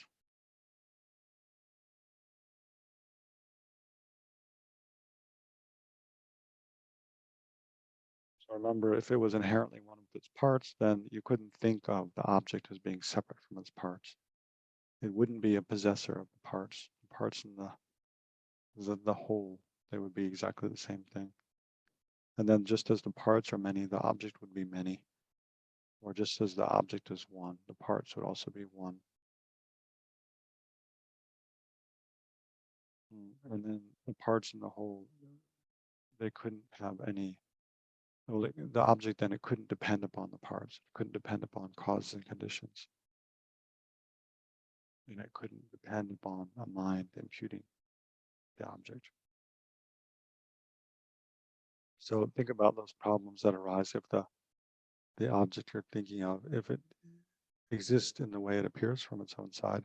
So remember, if it was inherently one with its parts, then you couldn't think of the object as being separate from its parts. It wouldn't be a possessor of the parts. The parts in the whole, they would be exactly the same thing. And then just as the parts are many, the object would be many. Or just as the object is one, the parts would also be one. And then the parts in the whole, they couldn't have any, the object then, it couldn't depend upon the parts. It couldn't depend upon causes and conditions. And it couldn't depend upon a mind imputing the object. So think about those problems that arise if the object you're thinking of, if it exists in the way it appears from its own side,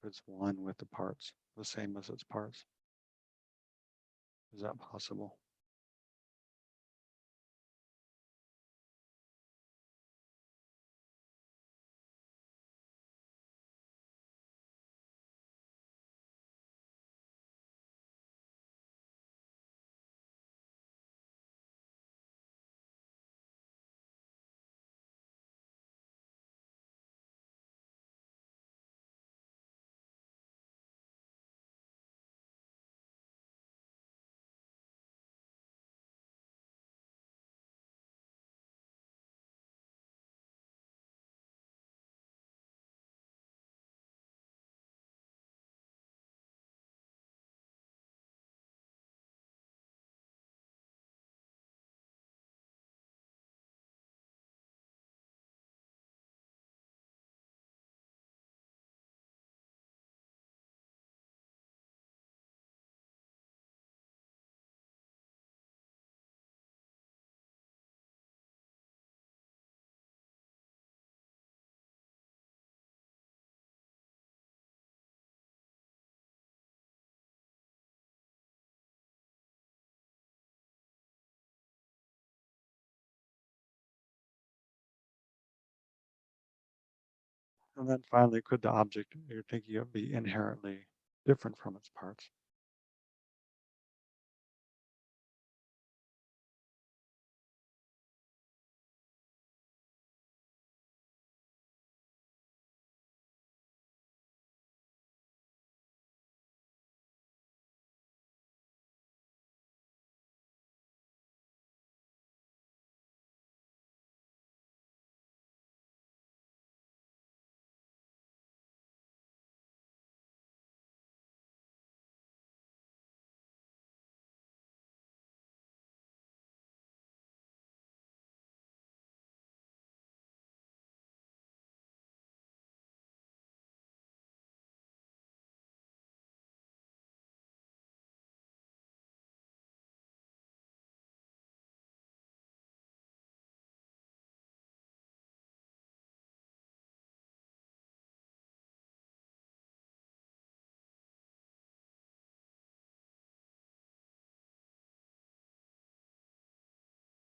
if it's one with the parts, the same as its parts. Is that possible? And then finally, could the object you're thinking of be inherently different from its parts?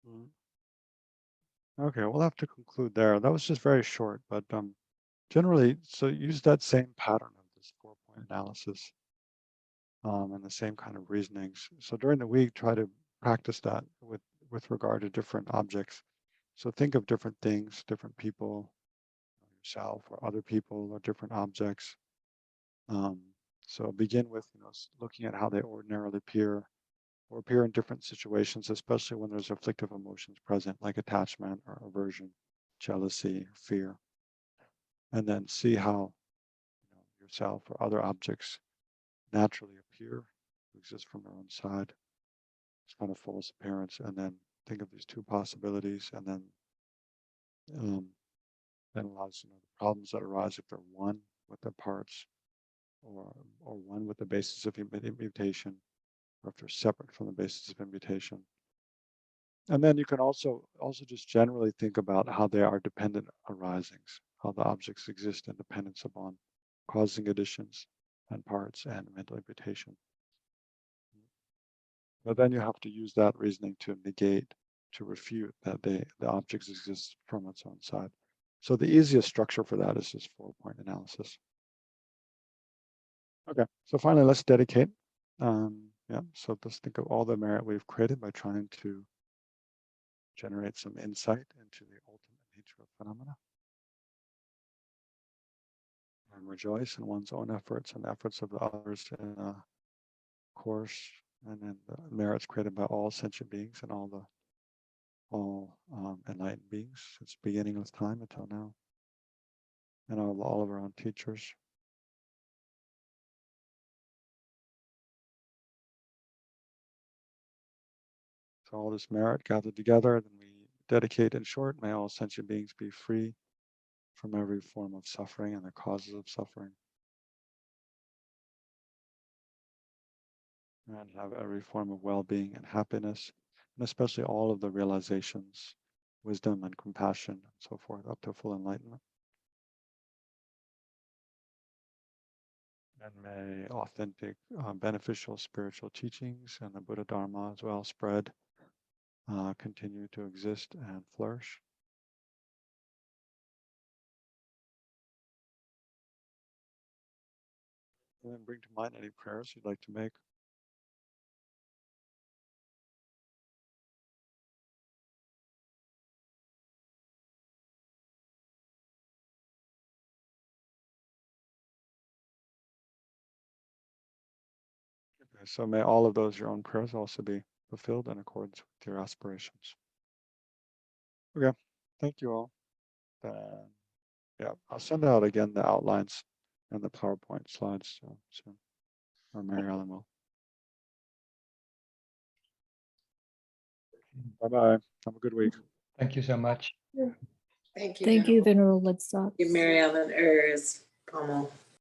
Mm. Okay, we'll have to conclude there. That was just very short, but generally, so use that same pattern of this 4-point analysis and the same kind of reasonings. So during the week, try to practice that with regard to different objects. So think of different things, different people, yourself or other people or different objects. So begin with looking at how they ordinarily appear or appear in different situations, especially when there's afflictive emotions present, like attachment or aversion, jealousy, fear. And then see how yourself or other objects naturally appear, exist from their own side. It's kind of false appearance. And then think of these two possibilities, and then analyze the problems that arise if they're one with the parts, or one with the basis of immutation, or if they're separate from the basis of immutation. And then you can also just generally think about how they are dependent arisings, how the objects exist in dependence upon causing additions and parts and mental imputation. But then you have to use that reasoning to negate, to refute that the objects exist from its own side. So the easiest structure for that is this 4-point analysis. Okay, so finally, let's dedicate. So let's think of all the merit we've created by trying to generate some insight into the ultimate nature of phenomena. And rejoice in one's own efforts and the efforts of the others in the course, and in the merits created by all sentient beings and all enlightened beings since the beginning of time until now, and all of our own teachers. So all this merit gathered together, then we dedicate, in short, may all sentient beings be free from every form of suffering and the causes of suffering, and have every form of well-being and happiness, and especially all of the realizations, wisdom and compassion and so forth, up to full enlightenment. And may authentic, beneficial spiritual teachings and the Buddha Dharma as well spread, continue to exist and flourish. And then bring to mind any prayers you'd like to make. Okay, so may all of those, your own prayers, also be fulfilled in accordance with your aspirations. Okay, thank you all. Yeah, I'll send out again the outlines and the PowerPoint slides soon, or Mary Ellen will. Bye-bye. Have a good week. Thank you so much. Thank you. Thank you, Venerable Let's stop. Mary Ellen Pommel.